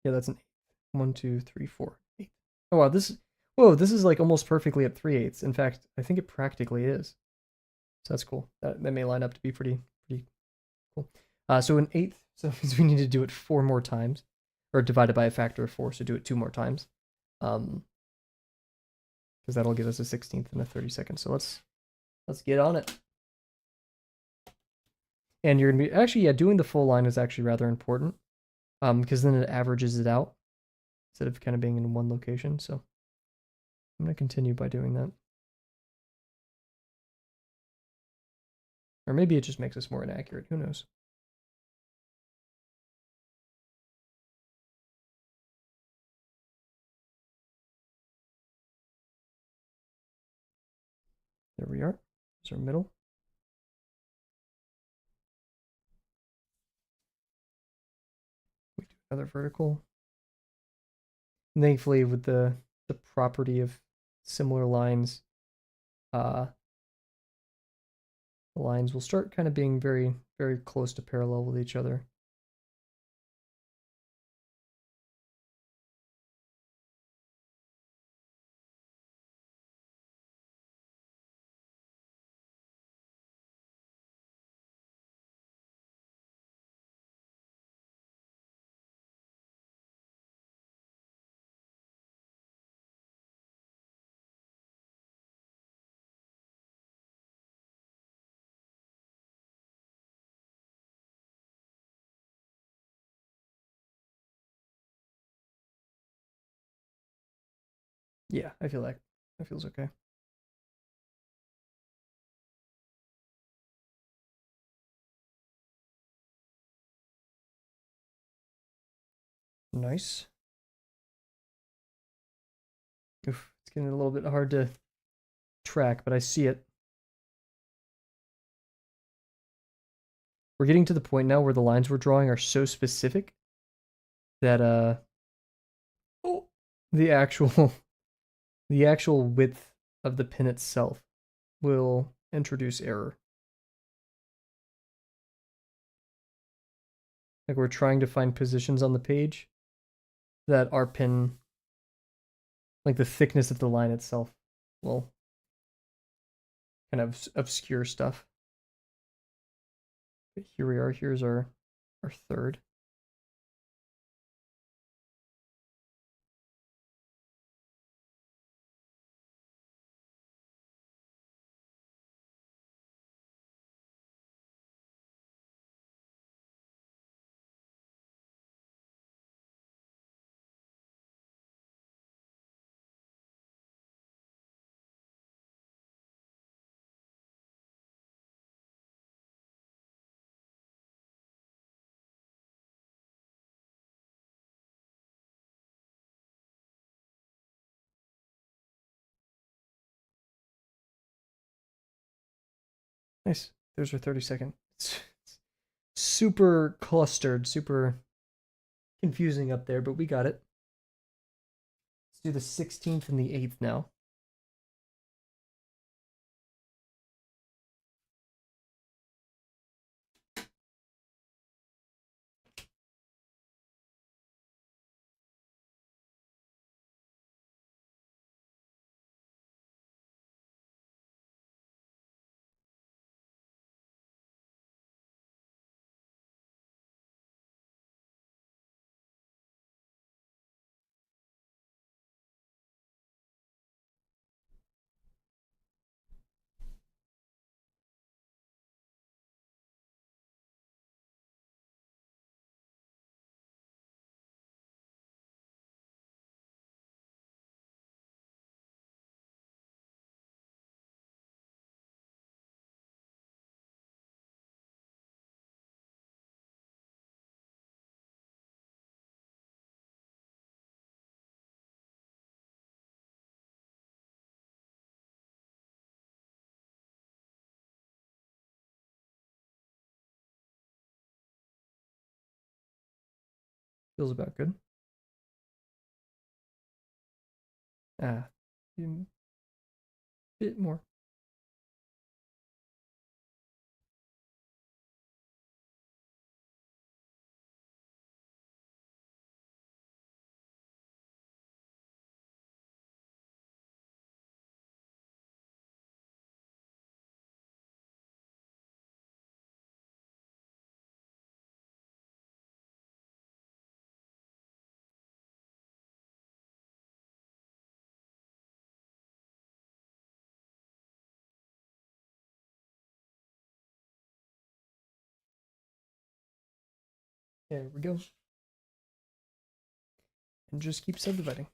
yeah, that's an 8th. 1, 2, 3, 4, 8. Oh wow, this is like almost perfectly at 3/8. In fact, I think it practically is. So that's cool. That may line up to be pretty cool. So an 8th, so means we need to do it 4 more times, or divide it by a factor of 4, so do it 2 more times. Because that'll give us a 16th and a 32nd. So let's get on it. And you're gonna be actually, yeah, doing the full line is actually rather important. Because then it averages it out instead of kind of being in one location. So I'm gonna continue by doing that. Or maybe it just makes us more inaccurate. Who knows? There we are. There's our middle. We do another vertical. And thankfully, with the property of similar lines, The lines will start kind of being very, very close to parallel with each other. Yeah, I feel like that feels okay. Nice. Oof, it's getting a little bit hard to track, but I see it. We're getting to the point now where the lines we're drawing are so specific that oh, the actual the actual width of the pin itself will introduce error. Like we're trying to find positions on the page that our pin, like the thickness of the line itself, will kind of obscure stuff. But here we are. Here's our third. Nice. There's our 32nd. It's super clustered, super confusing up there, but we got it. Let's do the 16th and the 8th now. Feels about good. Ah, a bit more. There we go. And just keep subdividing.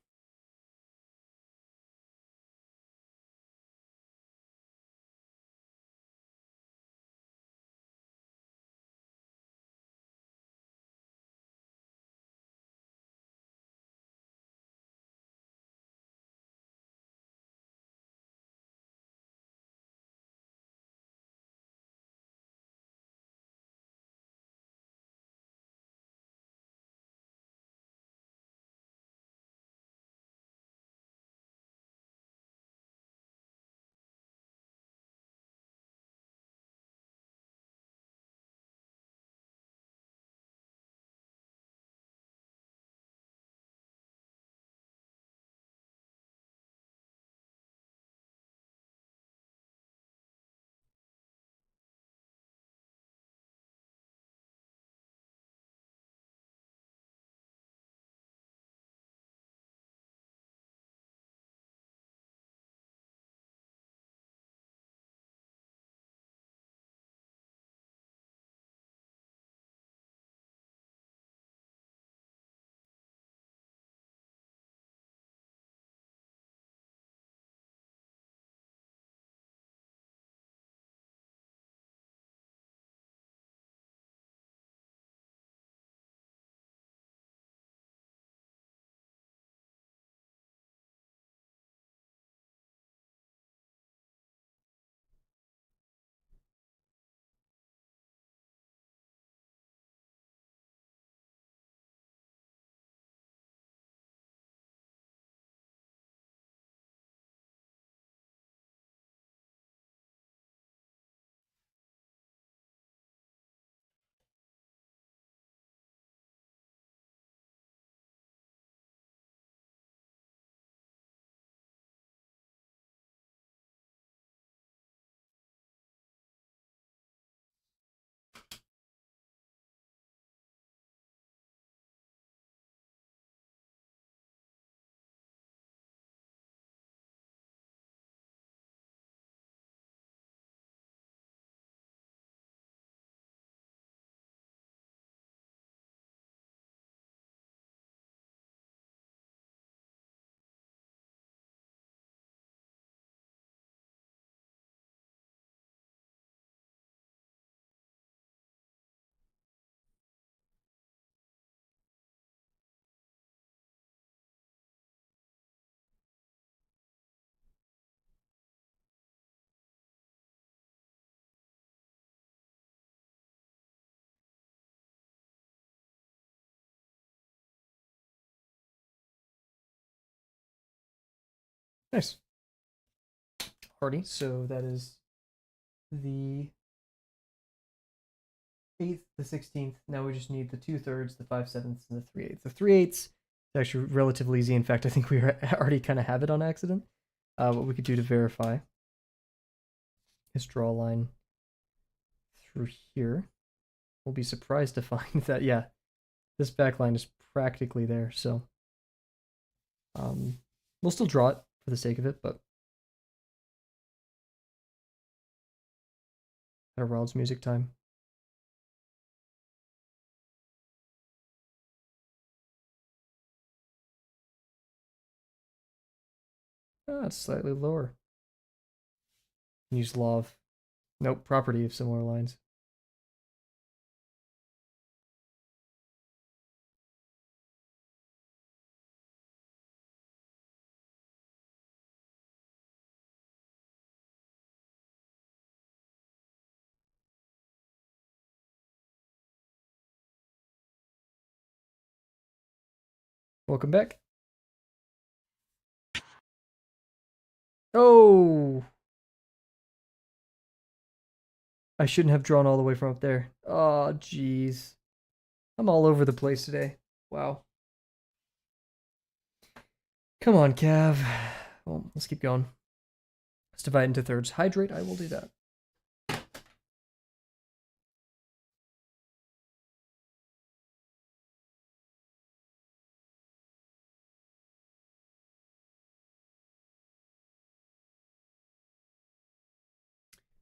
Nice. Alrighty, so that is the 8th, the 16th. Now we just need the 2/3, the 5/7, and the 3/8. The 3/8 is actually relatively easy. In fact, I think we already kind of have it on accident. What we could do to verify is draw a line through here. We'll be surprised to find that, yeah, this back line is practically there. So we'll still draw it for the sake of it, but our Wilds music time. It's slightly lower. Use law of, nope, property of similar lines. Welcome back. Oh, I shouldn't have drawn all the way from up there. Oh, jeez. I'm all over the place today. Wow. Come on, Cav. Well, let's keep going. Let's divide into thirds. Hydrate, I will do that.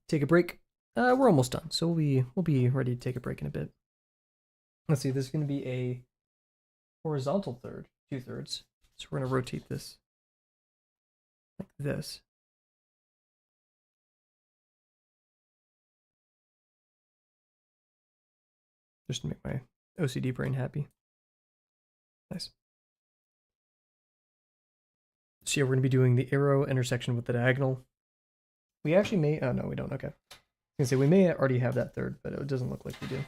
Take a break. We're almost done, so we'll be ready to take a break in a bit. Let's see, this is going to be a horizontal third, 2/3. So we're going to rotate this like this. Just to make my OCD brain happy. Nice. So yeah, we're going to be doing the arrow intersection with the diagonal. We actually may, oh no, we don't, okay. I was going to say, we may already have that third, but it doesn't look like we do.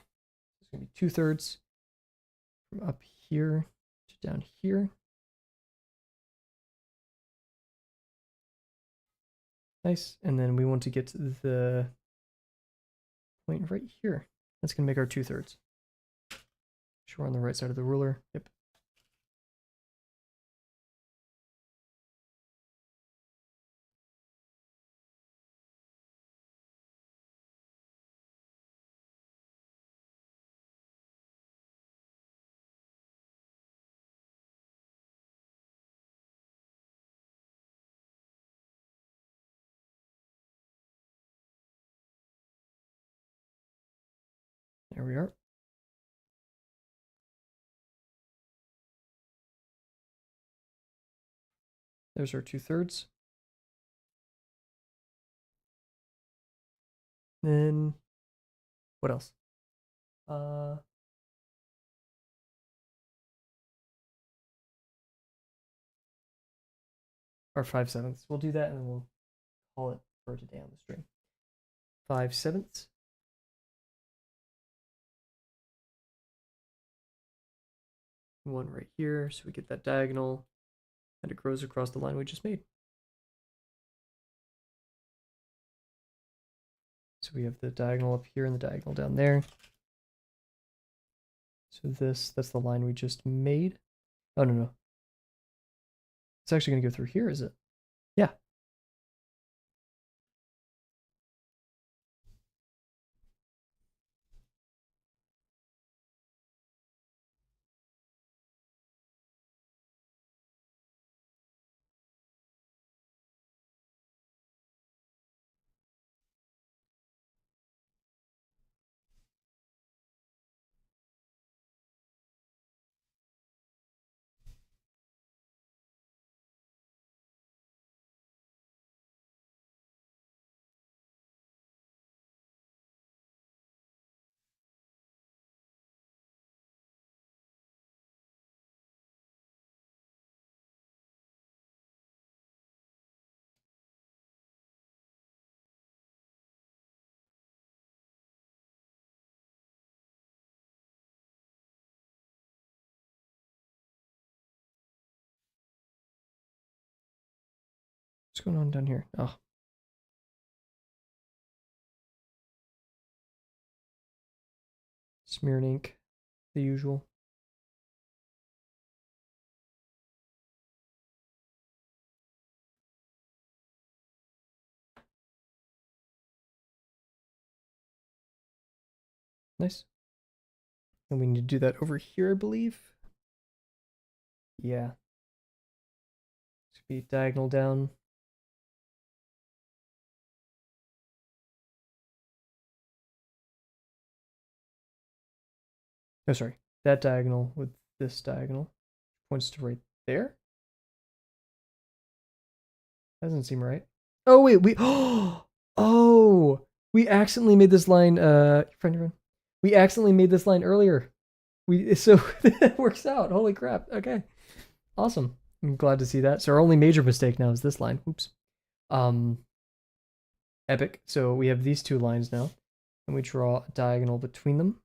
It's going to be 2/3 from up here to down here. Nice, and then we want to get to the point right here. That's going to make our 2/3. Sure, we're on the right side of the ruler. Yep. There we are. There's our 2/3. Then what else? Our 5/7. We'll do that and then we'll call it for today on the stream. 5/7. One right here, so we get that diagonal, and it grows across the line we just made. So we have the diagonal up here and the diagonal down there. So that's the line we just made. Oh, no. It's actually going to go through here, is it? Yeah. What's going on down here? Oh. Smeared ink, the usual. Nice. And we need to do that over here, I believe. Yeah. Should be diagonal down. Oh, sorry. That diagonal with this diagonal points to right there. Doesn't seem right. Oh wait, we oh, we accidentally made this line. Your friend. We accidentally made this line earlier. So it works out. Holy crap. Okay, awesome. I'm glad to see that. So our only major mistake now is this line. Oops. Um, epic. So we have these two lines now, and we draw a diagonal between them.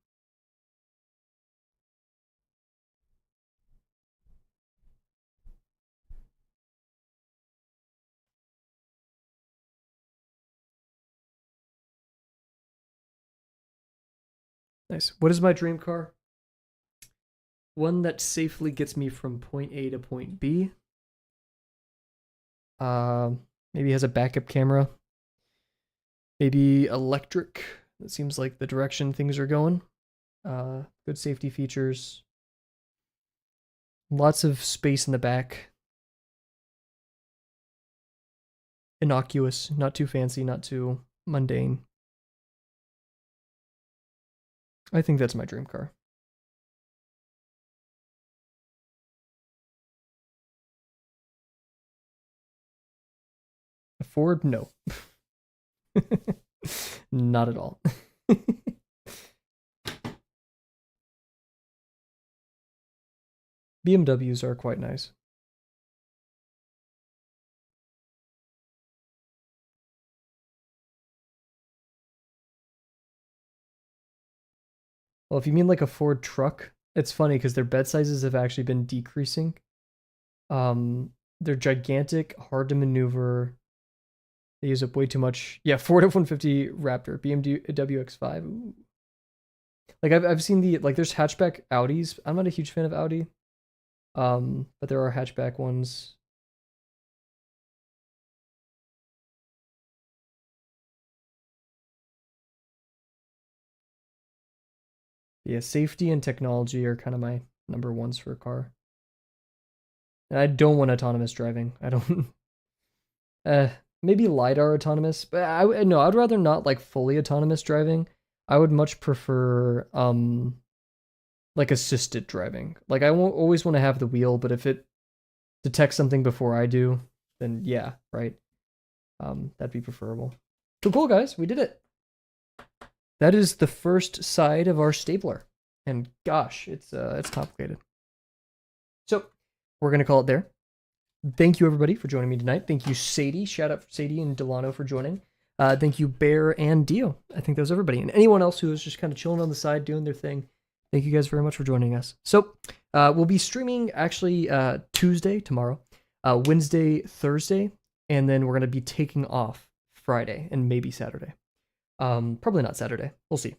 Nice. What is my dream car? One that safely gets me from point A to point B. Maybe has a backup camera. Maybe electric. That seems like the direction things are going. Good safety features. Lots of space in the back. Innocuous, not too fancy, not too mundane. I think that's my dream car. A Ford? No. Not at all. BMWs are quite nice. Well, if you mean like a Ford truck, it's funny because their bed sizes have actually been decreasing. They're gigantic, hard to maneuver. They use up way too much. Yeah, Ford F-150 Raptor, BMW X5. Ooh. Like I've seen there's hatchback Audis. I'm not a huge fan of Audi. But there are hatchback ones. Yeah, safety and technology are kind of my number ones for a car. And I don't want autonomous driving. I don't. Maybe lidar autonomous, but no, I'd rather not like fully autonomous driving. I would much prefer like assisted driving. Like I won't always want to have the wheel, but if it detects something before I do, then yeah, right. That'd be preferable. Cool, guys, we did it. That is the first side of our stapler, and gosh, it's complicated. So we're gonna call it there. Thank you everybody for joining me tonight. Thank you Sadie. Shout out for Sadie and Delano for joining. Thank you Bear and Dio. I think that was everybody, and anyone else who was just kind of chilling on the side doing their thing. Thank you guys very much for joining us. So we'll be streaming actually Tuesday tomorrow, Wednesday, Thursday, and then we're gonna be taking off Friday and maybe Saturday. Probably not Saturday. We'll see.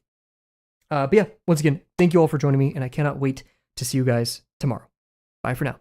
But yeah, once again, thank you all for joining me, and I cannot wait to see you guys tomorrow. Bye for now.